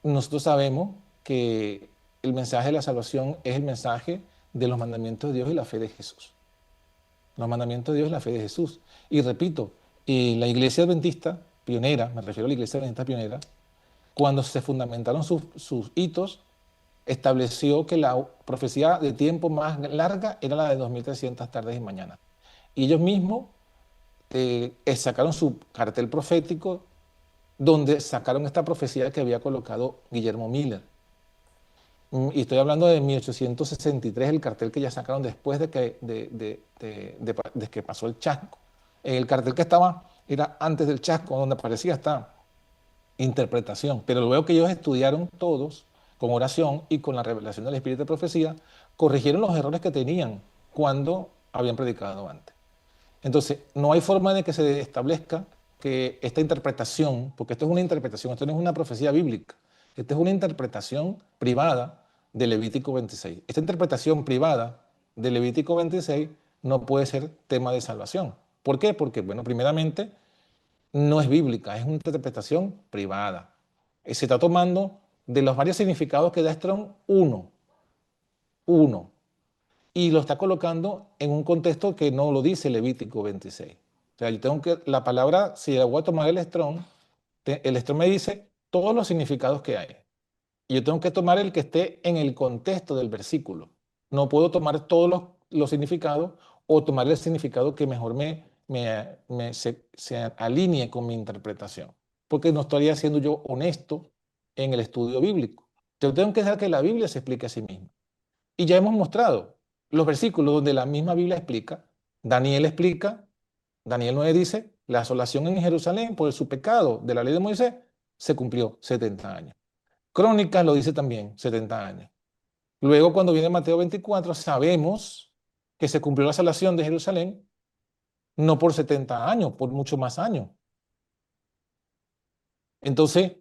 S3: nosotros sabemos que el mensaje de la salvación es el mensaje de los mandamientos de Dios y la fe de Jesús. Los mandamientos de Dios y la fe de Jesús. Y repito, la iglesia adventista pionera, me refiero a la iglesia adventista pionera, cuando se fundamentaron sus hitos, estableció que la profecía de tiempo más larga era la de 2300 tardes y mañanas. Y ellos mismos sacaron su cartel profético donde sacaron esta profecía que había colocado Guillermo Miller. Y estoy hablando de 1863, el cartel que ya sacaron después de que pasó el chasco. El cartel que estaba era antes del chasco, donde aparecía esta interpretación. Pero luego que ellos estudiaron todos con oración y con la revelación del Espíritu de Profecía, corrigieron los errores que tenían cuando habían predicado antes. Entonces, no hay forma de que se establezca que esta interpretación, porque esto es una interpretación, esto no es una profecía bíblica, esta es una interpretación privada de Levítico 26. Esta interpretación privada de Levítico 26 no puede ser tema de salvación. ¿Por qué? Porque, bueno, primeramente, no es bíblica, es una interpretación privada. Se está tomando de los varios significados que da Strong uno, y lo está colocando en un contexto que no lo dice Levítico 26. O sea, yo tengo que, la palabra, si la voy a tomar el Strong me dice todos los significados que hay. Y yo tengo que tomar el que esté en el contexto del versículo. No puedo tomar todos los significados o tomar el significado que mejor se alinee con mi interpretación. Porque no estaría siendo yo honesto en el estudio bíblico. Yo tengo que dejar que la Biblia se explique a sí misma. Y ya hemos mostrado los versículos donde la misma Biblia explica. Daniel 9 dice, la asolación en Jerusalén por su pecado de la ley de Moisés se cumplió 70 años. Crónicas lo dice también, 70 años. Luego, cuando viene Mateo 24, sabemos que se cumplió la asolación de Jerusalén no por 70 años, por mucho más años. Entonces,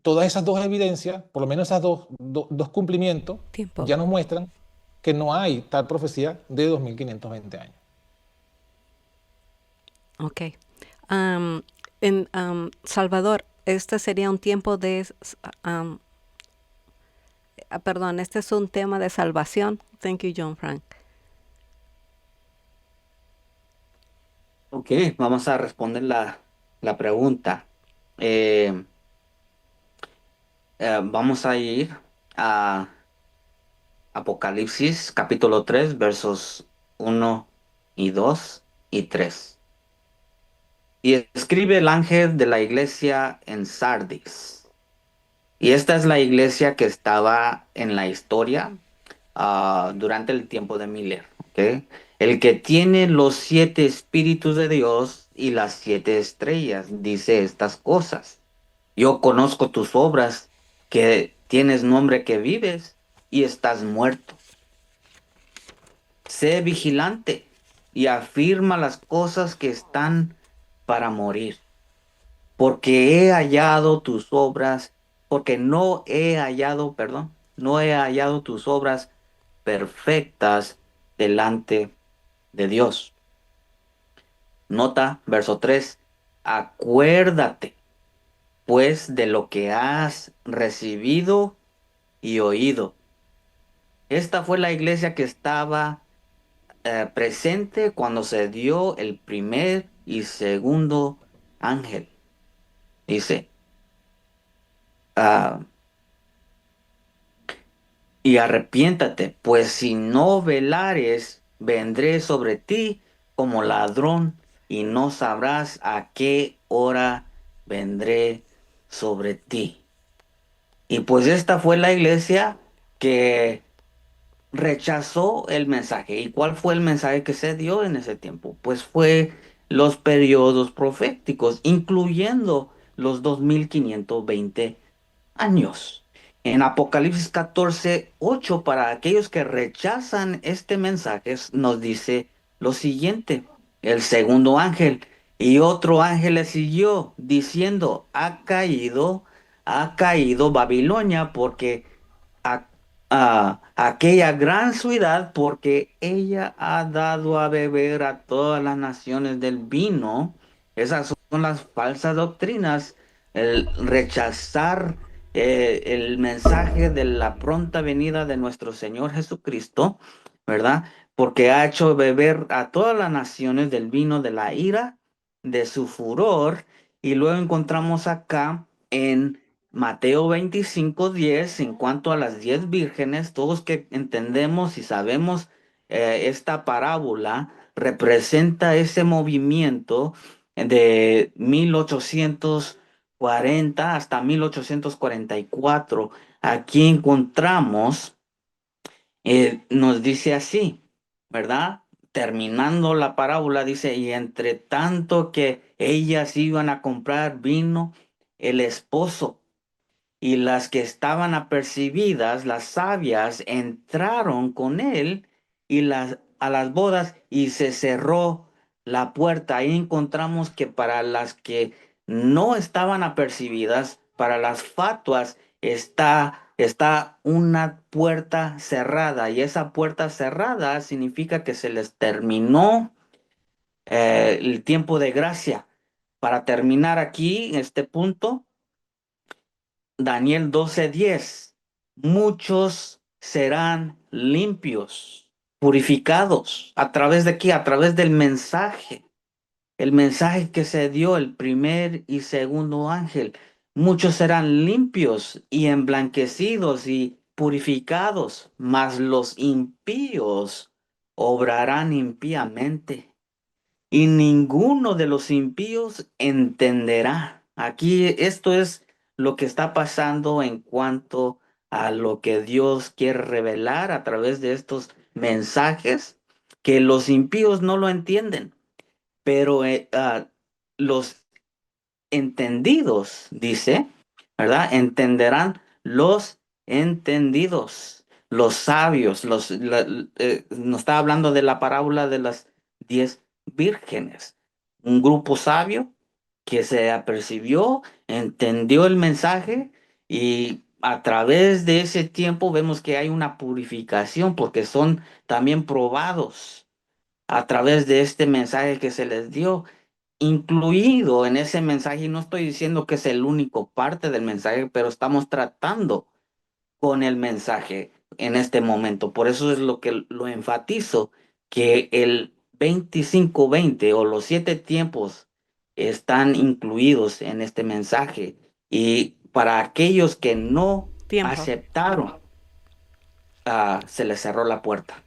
S3: todas esas dos evidencias, por lo menos esos dos cumplimientos, ya nos muestran que no hay tal profecía de 2520 años.
S1: Ok. Salvador, este sería un tiempo de... perdón, este es un tema de salvación. Thank you, John Frank.
S2: Ok, vamos a responder la pregunta. Vamos a ir a Apocalipsis capítulo 3, versos 1 y 2 y 3. Y escribe el ángel de la iglesia en Sardis. Y esta es la iglesia que estaba en la historia durante el tiempo de Miller. ¿Okay? El que tiene los 7 espíritus de Dios y las 7 estrellas dice estas cosas. Yo conozco tus obras, que tienes nombre que vives y estás muerto. Sé vigilante y afirma las cosas que están para morir. Porque he hallado tus obras, porque no he hallado tus obras perfectas delante de Dios. Nota, verso 3, acuérdate pues de lo que has recibido y oído. Esta fue la iglesia que estaba presente cuando se dio el primer y segundo ángel. Dice, y arrepiéntate, pues si no velares, vendré sobre ti como ladrón y no sabrás a qué hora vendré sobre ti. Y pues esta fue la iglesia que rechazó el mensaje. ¿Y cuál fue el mensaje que se dio en ese tiempo? Pues fue los periodos proféticos, incluyendo los 2520 años. En Apocalipsis 14:8, para aquellos que rechazan este mensaje, nos dice lo siguiente: el segundo ángel y otro ángel le siguió, diciendo, ha caído ha caído Babilonia porque a, aquella gran ciudad, porque ella ha dado a beber a todas las naciones del vino. Esas son las falsas doctrinas, el rechazar el mensaje de la pronta venida de nuestro Señor Jesucristo, ¿verdad? Porque ha hecho beber a todas las naciones del vino de la ira, de su furor, y luego encontramos acá en Mateo 25:10, en cuanto a las 10 vírgenes, todos que entendemos y sabemos esta parábola, representa ese movimiento de 1840 hasta 1844. Aquí encontramos, nos dice así, ¿verdad? Terminando la parábola, dice, y entre tanto que ellas iban a comprar vino, el esposo y las que estaban apercibidas, las sabias, entraron con él a las bodas y se cerró la puerta. Ahí encontramos que para las que no estaban apercibidas, para las fatuas, está una puerta cerrada. Y esa puerta cerrada significa que se les terminó el tiempo de gracia. Para terminar aquí, en este punto, Daniel 12:10, muchos serán limpios, purificados. ¿A través de qué? A través del mensaje. El mensaje que se dio el primer y segundo ángel. Muchos serán limpios y emblanquecidos y purificados, mas los impíos obrarán impíamente y ninguno de los impíos entenderá. Aquí esto es lo que está pasando en cuanto a lo que Dios quiere revelar a través de estos mensajes, que los impíos no lo entienden, pero los entendidos, dice, ¿verdad? Entenderán los entendidos, los sabios, nos está hablando de la parábola de las 10 vírgenes. Un grupo sabio que se apercibió, entendió el mensaje y a través de ese tiempo vemos que hay una purificación porque son también probados a través de este mensaje que se les dio incluido en ese mensaje. Y no estoy diciendo que es el único parte del mensaje, pero estamos tratando con el mensaje en este momento. Por eso es lo que lo enfatizo, que el 25-20 o los 7 tiempos están incluidos en este mensaje. Y para aquellos que no
S1: Tiempo.
S2: aceptaron, se les cerró la puerta.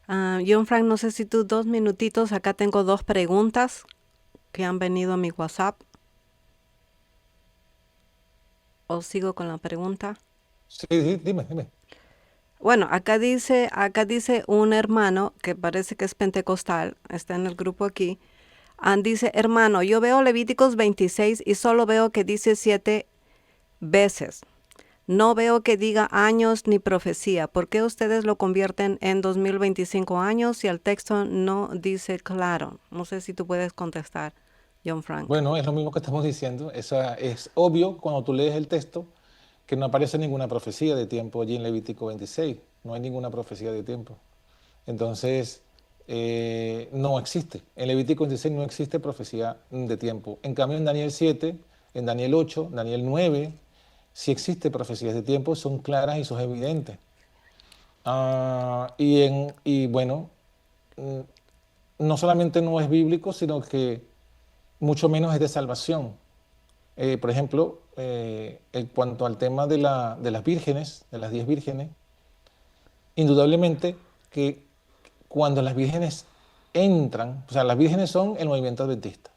S1: John Frank, no sé si tú 2 minutitos, acá tengo 2 preguntas que han venido a mi WhatsApp. ¿O sigo con la pregunta?
S3: Sí, dime.
S1: Bueno, acá dice un hermano que parece que es pentecostal, está en el grupo aquí. Dice, hermano, yo veo Levíticos 26 y solo veo que dice 7 veces. No veo que diga años ni profecía. ¿Por qué ustedes lo convierten en 2025 años si el texto no dice claro? No sé si tú puedes contestar, John Frank.
S3: Bueno, es lo mismo que estamos diciendo. Eso es obvio cuando tú lees el texto que no aparece ninguna profecía de tiempo allí en Levítico 26. No hay ninguna profecía de tiempo. Entonces, no existe. En Levítico 26 no existe profecía de tiempo. En cambio, en Daniel 7, en Daniel 8, Daniel 9, sí existe profecías de tiempo, son claras y son evidentes. Y bueno, no solamente no es bíblico, sino que mucho menos es de salvación. Por ejemplo, en cuanto al tema de las vírgenes, de las 10 vírgenes, indudablemente que cuando las vírgenes entran, o sea, las vírgenes son el movimiento adventista.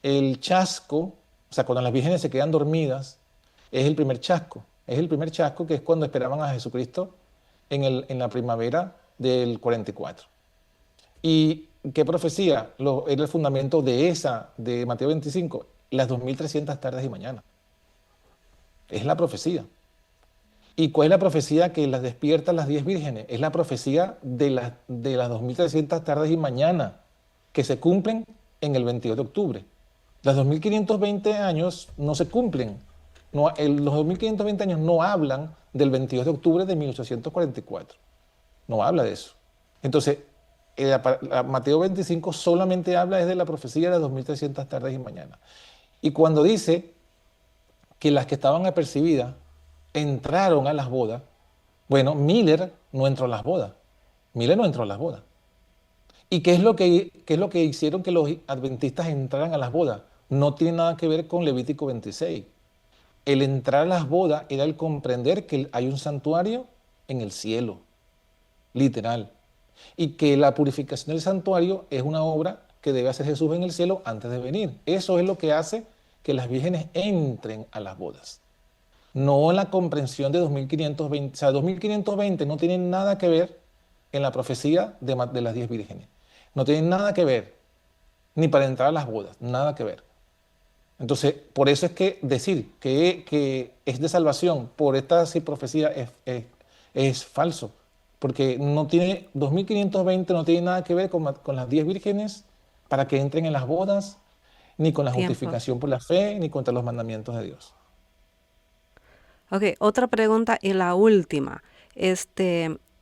S3: El chasco, o sea, cuando las vírgenes se quedan dormidas, es el primer chasco. Es el primer chasco que es cuando esperaban a Jesucristo en la primavera del 44. ¿Y qué profecía? Era el fundamento de Mateo 25, las 2300 tardes y mañanas. Es la profecía. ¿Y cuál es la profecía que las despierta las 10 vírgenes? Es la profecía de las 2300 tardes y mañanas que se cumplen en el 22 de octubre. Los 2520 años no se cumplen. No, los 2520 años no hablan del 22 de octubre de 1844. No habla de eso. Entonces, Mateo 25 solamente habla desde la profecía de las 2300 tardes y mañanas. Y cuando dice que las que estaban apercibidas entraron a las bodas, bueno, Miller no entró a las bodas. Miller no entró a las bodas. ¿Y qué es lo que hicieron que los adventistas entraran a las bodas? No tiene nada que ver con Levítico 26. El entrar a las bodas era el comprender que hay un santuario en el cielo, literal. Y que la purificación del santuario es una obra que debe hacer Jesús en el cielo antes de venir. Eso es lo que hace que las vírgenes entren a las bodas. No la comprensión de 2520. O sea, 2520 no tiene nada que ver en la profecía de las 10 vírgenes. No tiene nada que ver, ni para entrar a las bodas, nada que ver. Entonces, por eso es que decir que es de salvación por esta sí, profecía es falso, porque no tiene, 2520 no tiene nada que ver con las 10 vírgenes para que entren en las bodas, ni con la
S1: Tiempo.
S3: justificación por la fe, ni contra los mandamientos de Dios.
S1: Ok, otra pregunta y la última.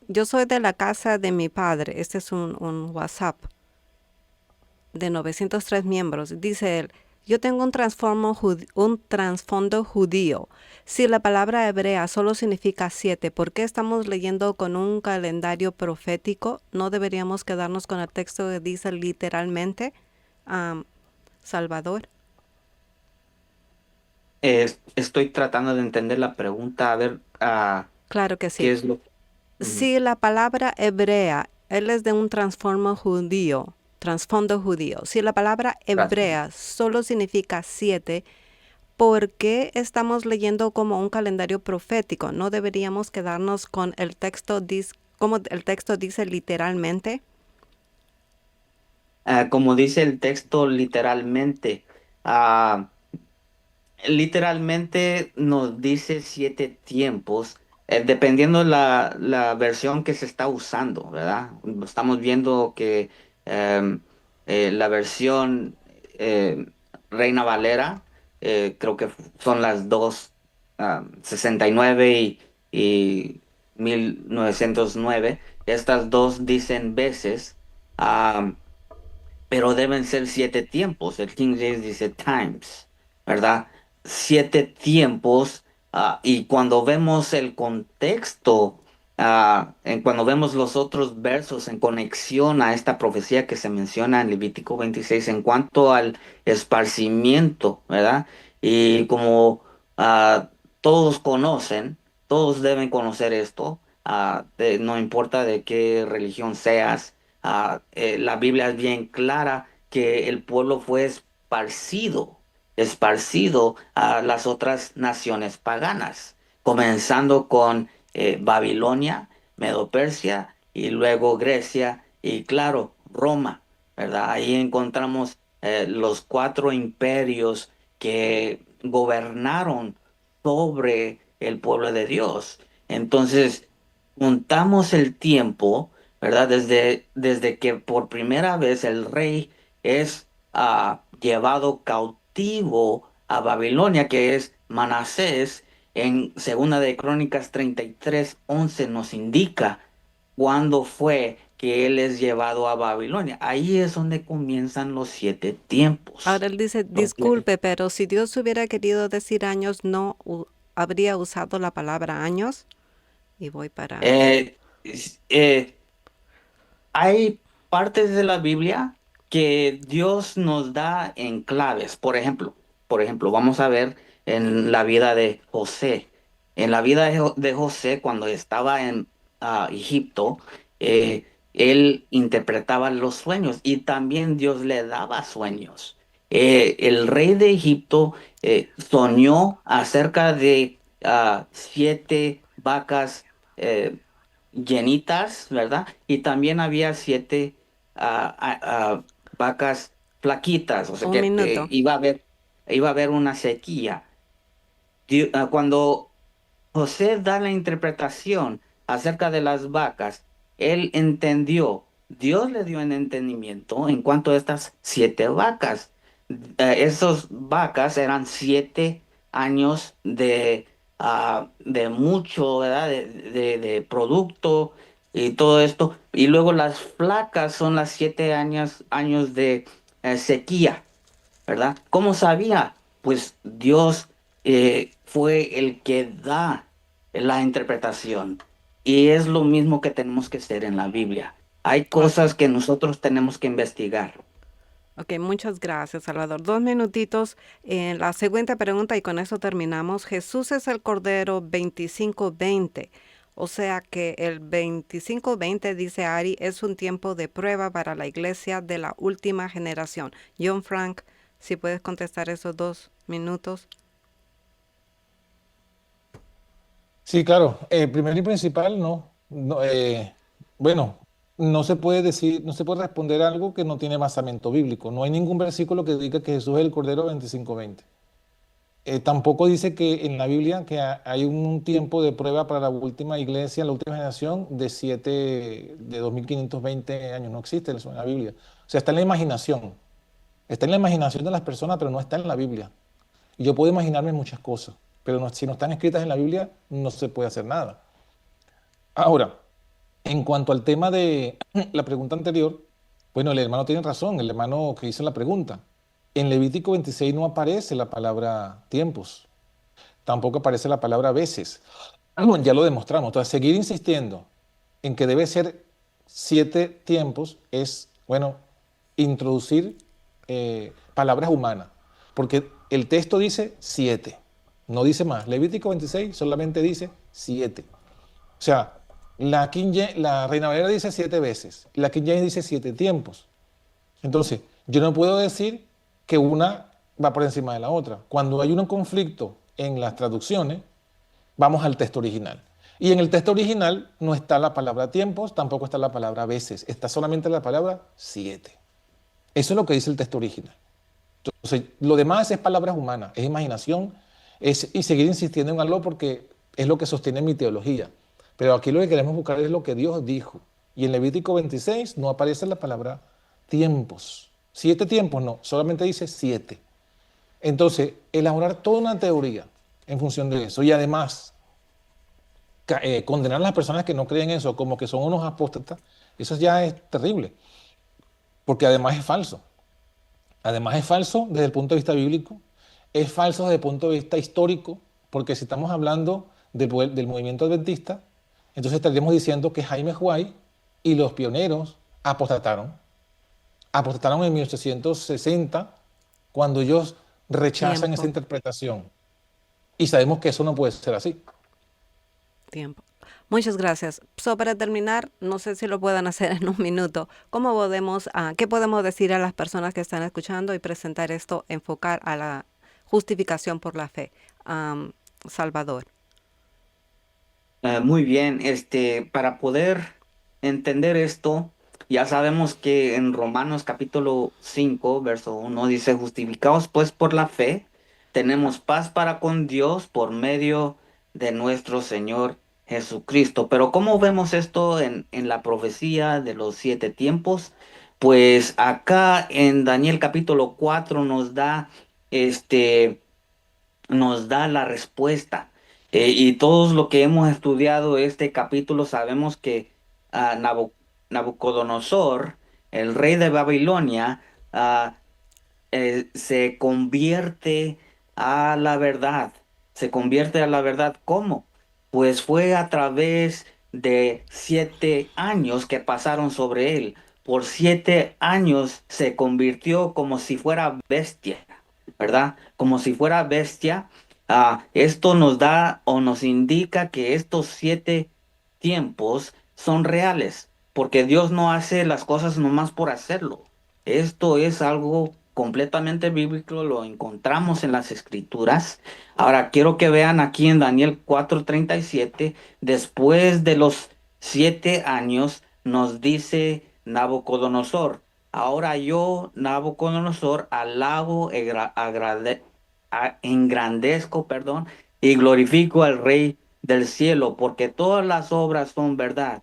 S1: Yo soy de la casa de mi padre. Este es un WhatsApp de 903 miembros. Dice él, yo tengo un trasfondo judío. Si la palabra hebrea solo significa 7, ¿por qué estamos leyendo con un calendario profético? ¿No deberíamos quedarnos con el texto que dice literalmente, Salvador?
S2: Estoy tratando de entender la pregunta, a ver,
S1: Claro que
S2: qué
S1: sí.
S2: es lo... Ujú.
S1: Si la palabra hebrea, él es de un trasfondo judío. Si la palabra
S2: Gracias.
S1: hebrea solo significa 7, ¿por qué estamos leyendo como un calendario profético? ¿No deberíamos quedarnos con el texto, como el texto dice literalmente?
S2: Como dice el texto literalmente, ah, literalmente nos dice 7 tiempos, dependiendo la versión que se está usando, ¿verdad? Estamos viendo que em, la versión eh, Reina Valera, creo que son las dos, 69 y 1909. Estas dos dicen veces, ah, pero deben ser 7 tiempos. El King James dice times, ¿verdad? 7 tiempos, y cuando vemos el contexto, cuando vemos los otros versos en conexión a esta profecía que se menciona en Levítico 26 en cuanto al esparcimiento, ¿verdad? Y como todos conocen, todos deben conocer esto, no importa de qué religión seas. La Biblia es bien clara que el pueblo fue esparcido a las otras naciones paganas, comenzando con Babilonia, Medo-Persia y luego Grecia y claro, Roma, ¿verdad? Ahí encontramos los 4 imperios que gobernaron sobre el pueblo de Dios. Entonces, juntamos el tiempo, ¿verdad? Desde que por primera vez el rey es llevado cautivo a Babilonia, que es Manasés, en Segunda de Crónicas 33:11 nos indica cuándo fue que él es llevado a Babilonia. Ahí es donde comienzan los 7 tiempos.
S1: Ahora él dice,
S2: Ok.
S1: disculpe, pero si Dios hubiera querido decir años, no habría usado la palabra años. Y voy para...
S2: Eh, es- eh, Hay partes de la Biblia que Dios nos da en claves. Por ejemplo, vamos a ver en la vida de José. En la vida de José, cuando estaba en Egipto, él interpretaba los sueños y también Dios le daba sueños. El rey de Egipto soñó acerca de 7 vacas llenitas, ¿verdad? Y también había 7 vacas flaquitas, o sea
S1: Un
S2: que
S1: minuto.
S2: iba a haber una sequía. Cuando José da la interpretación acerca de las vacas, él entendió, Dios le dio un entendimiento en cuanto a estas 7 vacas. esos vacas eran 7 años de mucho, ¿verdad? De producto y todo esto. Y luego las flacas son las 7 años de sequía, ¿verdad? ¿Cómo sabía? Pues Dios fue el que da la interpretación. Y es lo mismo que tenemos que hacer en la Biblia. Hay cosas
S1: Ok.
S2: que nosotros tenemos que investigar.
S1: Ok, muchas gracias, Salvador. 2 minutitos en la siguiente pregunta y con eso terminamos. Jesús es el Cordero 25-20. O sea que el 25-20, dice Ari, es un tiempo de prueba para la iglesia de la última generación. John Frank, si puedes contestar esos 2 minutos.
S3: Sí, claro. Primero y principal, no. Bueno, no se puede decir, no se puede responder algo que no tiene basamento bíblico. No hay ningún versículo que diga que Jesús es el Cordero 25-20. Tampoco dice que en la Biblia que hay un tiempo de prueba para la última iglesia, la última generación de 2520 años. No existe eso en la Biblia. O sea, está en la imaginación. Está en la imaginación de las personas, pero no está en la Biblia. Y yo puedo imaginarme muchas cosas, pero si no están escritas en la Biblia, no se puede hacer nada. Ahora, en cuanto al tema de la pregunta anterior, bueno, el hermano tiene razón, el hermano que hizo la pregunta. En Levítico 26 no aparece la palabra tiempos, tampoco aparece la palabra veces. Bueno, ya lo demostramos. Entonces, seguir insistiendo en que debe ser 7 tiempos es, bueno, introducir palabras humanas, porque el texto dice 7, no dice más. Levítico 26 solamente dice 7. O sea, la Reina Valera dice 7 veces, la King James dice 7 tiempos. Entonces, yo no puedo decir que una va por encima de la otra. Cuando hay un conflicto en las traducciones, vamos al texto original. Y en el texto original no está la palabra tiempos, tampoco está la palabra veces, está solamente la palabra 7. Eso es lo que dice el texto original. Entonces, lo demás es palabras humanas, es imaginación, y seguir insistiendo en algo porque es lo que sostiene mi teología. Pero aquí lo que queremos buscar es lo que Dios dijo. Y en Levítico 26 no aparece la palabra tiempos. 7 tiempos, no, solamente dice 7. Entonces, elaborar toda una teoría en función de eso. Y además, condenar a las personas que no creen eso como que son unos apóstatas, eso ya es terrible, porque además es falso. Además es falso desde el punto de vista bíblico, es falso desde el punto de vista histórico, porque si estamos hablando del movimiento adventista, entonces estaríamos diciendo que Jaime Huay y los pioneros apostataron. Apostataron en 1860 cuando ellos rechazan esa
S1: Tiempo,
S3: interpretación. Y sabemos que eso no puede ser así.
S1: tiempo. Muchas gracias. So, para terminar, no sé si lo puedan hacer en 1 minuto. ¿Cómo podemos, qué podemos decir a las personas que están escuchando y presentar esto, enfocar a la justificación por la fe? Salvador.
S2: Muy bien, para poder entender esto, ya sabemos que en Romanos capítulo 5 verso 1 dice, justificados pues por la fe, tenemos paz para con Dios por medio de nuestro Señor Jesucristo. Pero ¿cómo vemos esto en la profecía de los 7 tiempos? Pues acá en Daniel capítulo 4 nos da la respuesta. Y todos los que hemos estudiado este capítulo sabemos que Nabucodonosor, el rey de Babilonia, ah, se convierte a la verdad. Se convierte a la verdad. ¿Cómo? Pues fue a través de 7 años que pasaron sobre él. Por 7 años se convirtió como si fuera bestia, ¿verdad? Como si fuera bestia. Esto nos da o nos indica que estos 7 tiempos son reales, porque Dios no hace las cosas nomás por hacerlo. Esto es algo completamente bíblico, lo encontramos en las escrituras. Ahora quiero que vean aquí en Daniel 4:37, después de los 7 años, nos dice Nabucodonosor, ahora yo, Nabucodonosor, alabo, engrandezco, perdón, y glorifico al Rey del cielo, porque todas las obras son verdad,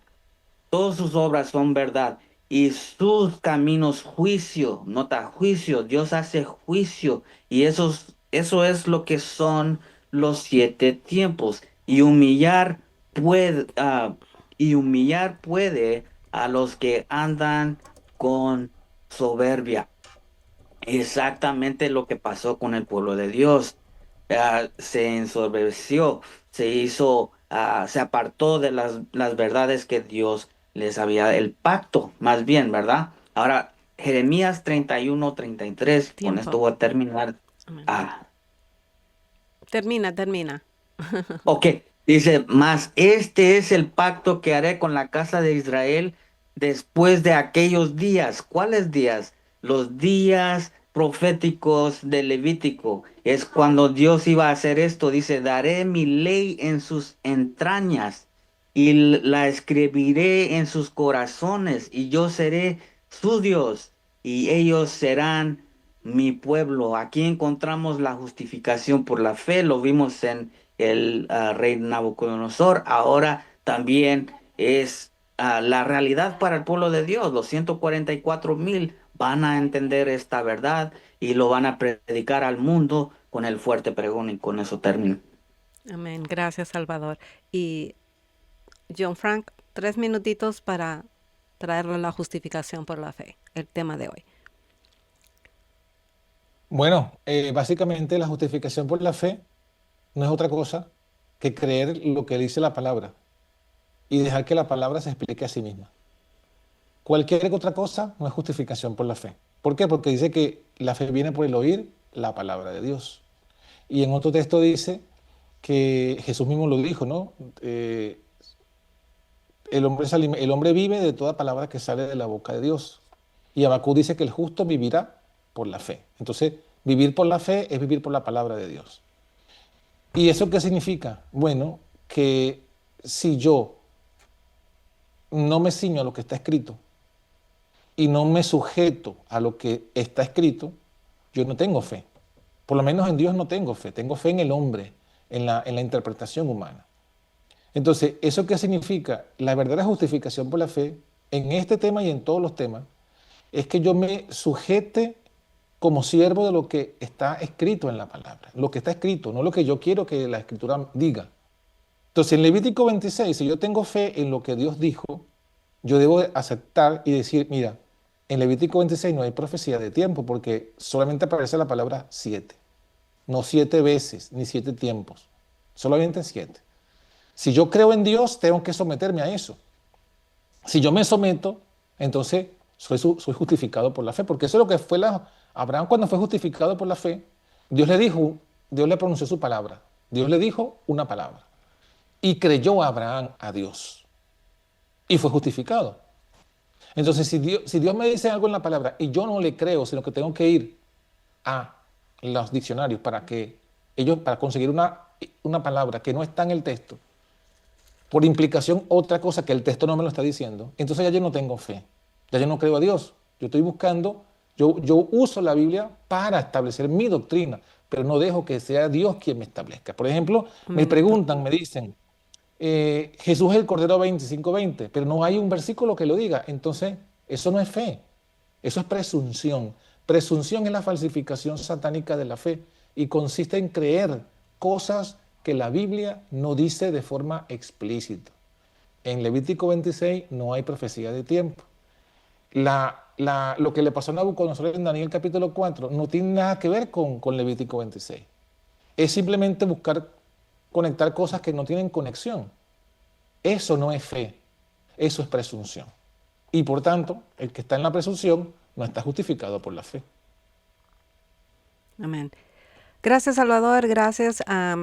S2: todas sus obras son verdad, y sus caminos juicio. Nota, juicio. Dios hace juicio y eso es lo que son los 7 tiempos. Y humillar puede a los que andan con soberbia. Exactamente lo que pasó con el pueblo de Dios. Se ensoberbeció, se apartó de las verdades que Dios les había, el pacto, más bien, ¿verdad? Ahora, Jeremías 31-33, con esto
S1: Tiempo.
S2: voy a terminar.
S1: Amén.
S2: Ah,
S1: Termina.
S2: Ok, dice, mas este es el pacto que haré con la casa de Israel después de aquellos días. ¿Cuáles días? Los días proféticos de Levítico. Es cuando Dios iba a hacer esto. Dice, daré mi ley en sus entrañas y la escribiré en sus corazones y yo seré su Dios y ellos serán mi pueblo. Aquí encontramos la justificación por la fe. Lo vimos en el rey Nabucodonosor. Ahora también es la realidad para el pueblo de Dios. Los 144,000 van a entender esta verdad y lo van a predicar al mundo con el fuerte pregón, y con eso termino.
S1: Amén. Gracias, Salvador. Y John Frank, 3 minutitos para traerle la justificación por la fe, el tema de hoy.
S3: Bueno, básicamente la justificación por la fe no es otra cosa que creer lo que dice la palabra y dejar que la palabra se explique a sí misma. Cualquier otra cosa no es justificación por la fe. ¿Por qué? Porque dice que la fe viene por el oír la palabra de Dios. Y en otro texto dice que Jesús mismo lo dijo, ¿no? El hombre vive de toda palabra que sale de la boca de Dios. Y Habacuc dice que el justo vivirá por la fe. Entonces, vivir por la fe es vivir por la palabra de Dios. ¿Y eso qué significa? Bueno, que si yo no me ciño a lo que está escrito y no me sujeto a lo que está escrito, yo no tengo fe. Por lo menos en Dios no tengo fe en el hombre, en la interpretación humana. Entonces, ¿eso qué significa? La verdadera justificación por la fe, en este tema y en todos los temas, es que yo me sujete como siervo de lo que está escrito en la palabra, lo que está escrito, no lo que yo quiero que la escritura diga. Entonces, en Levítico 26, si yo tengo fe en lo que Dios dijo, yo debo de aceptar y decir, mira, en Levítico 26 no hay profecía de tiempo porque solamente aparece la palabra 7, no 7 veces ni 7 tiempos, solamente 7. Si yo creo en Dios, tengo que someterme a eso. Si yo me someto, entonces soy justificado por la fe, porque eso es lo que fue Abraham cuando fue justificado por la fe. Dios le dijo, Dios le pronunció su palabra, Dios le dijo una palabra y creyó a Abraham a Dios y fue justificado. Entonces, si Dios me dice algo en la palabra y yo no le creo, sino que tengo que ir a los diccionarios para conseguir una palabra que no está en el texto, por implicación otra cosa que el texto no me lo está diciendo, entonces ya yo no tengo fe, ya yo no creo a Dios. Yo estoy buscando, yo uso la Biblia para establecer mi doctrina, pero no dejo que sea Dios quien me establezca. Por ejemplo, me
S1: Amén.
S3: preguntan, me dicen, Jesús es el Cordero 25:20, pero no hay un versículo que lo diga. Entonces, eso no es fe, eso es presunción. Presunción es la falsificación satánica de la fe y consiste en creer cosas que la Biblia no dice de forma explícita. En Levítico 26 no hay profecía de tiempo. Lo que le pasó a Nabucodonosor en Daniel capítulo 4 no tiene nada que ver con Levítico 26. Es simplemente buscar conectar cosas que no tienen conexión. Eso no es fe, eso es presunción. Y por tanto, el que está en la presunción no está justificado por la fe.
S1: Amén. Gracias, Salvador. Gracias a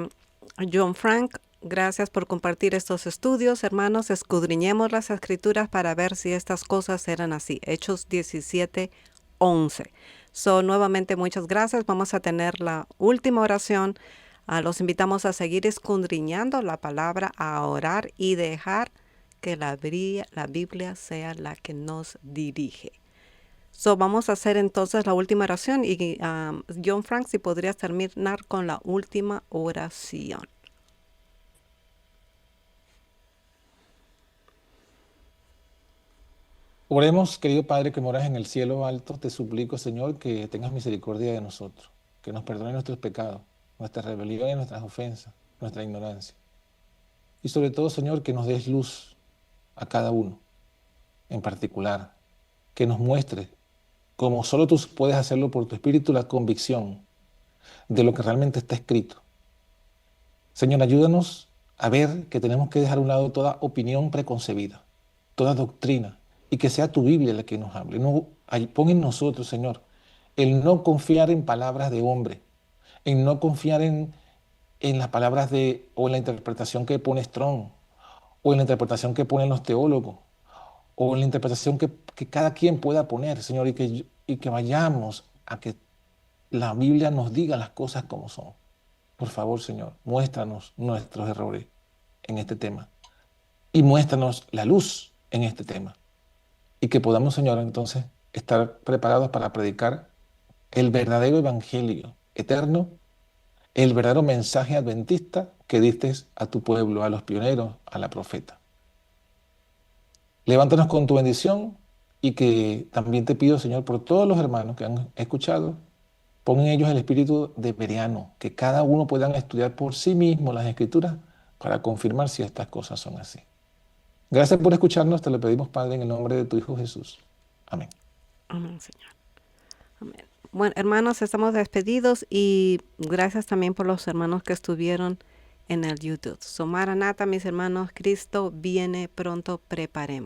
S1: John Frank. Gracias por compartir estos estudios. Hermanos, escudriñemos las escrituras para ver si estas cosas eran así. Hechos 17:11. Nuevamente, muchas gracias. Vamos a tener la última oración. Los invitamos a seguir escudriñando la palabra, a orar y dejar que la Biblia sea la que nos dirige. Vamos a hacer entonces la última oración y John Frank, si podrías terminar con la última oración.
S3: Oremos, querido Padre que moras en el cielo alto, te suplico, Señor, que tengas misericordia de nosotros, que nos perdone nuestros pecados, nuestras rebeliones, nuestras ofensas, nuestra ignorancia. Y sobre todo, Señor, que nos des luz a cada uno en particular, que nos muestre, como solo tú puedes hacerlo por tu Espíritu, la convicción de lo que realmente está escrito. Señor, ayúdanos a ver que tenemos que dejar a un lado toda opinión preconcebida, toda doctrina, y que sea tu Biblia la que nos hable. No, pon en nosotros, Señor, el no confiar en palabras de hombre, en no confiar en las palabras o en la interpretación que pone Strong, o en la interpretación que ponen los teólogos, o en la interpretación que cada quien pueda poner, Señor, y que vayamos a que la Biblia nos diga las cosas como son. Por favor, Señor, muéstranos nuestros errores en este tema y muéstranos la luz en este tema. Y que podamos, Señor, entonces estar preparados para predicar el verdadero evangelio eterno, el verdadero mensaje adventista que diste a tu pueblo, a los pioneros, a la profeta. Levántanos con tu bendición y que también te pido, Señor, por todos los hermanos que han escuchado, pon en ellos el espíritu de Bereano, que cada uno puedan estudiar por sí mismo las Escrituras para confirmar si estas cosas son así. Gracias por escucharnos, te lo pedimos, Padre, en el nombre de tu Hijo Jesús. Amén.
S1: Amén, Señor. Amén. Bueno, hermanos, estamos despedidos y gracias también por los hermanos que estuvieron en el YouTube. So, Maranata, mis hermanos, Cristo viene pronto, preparemos.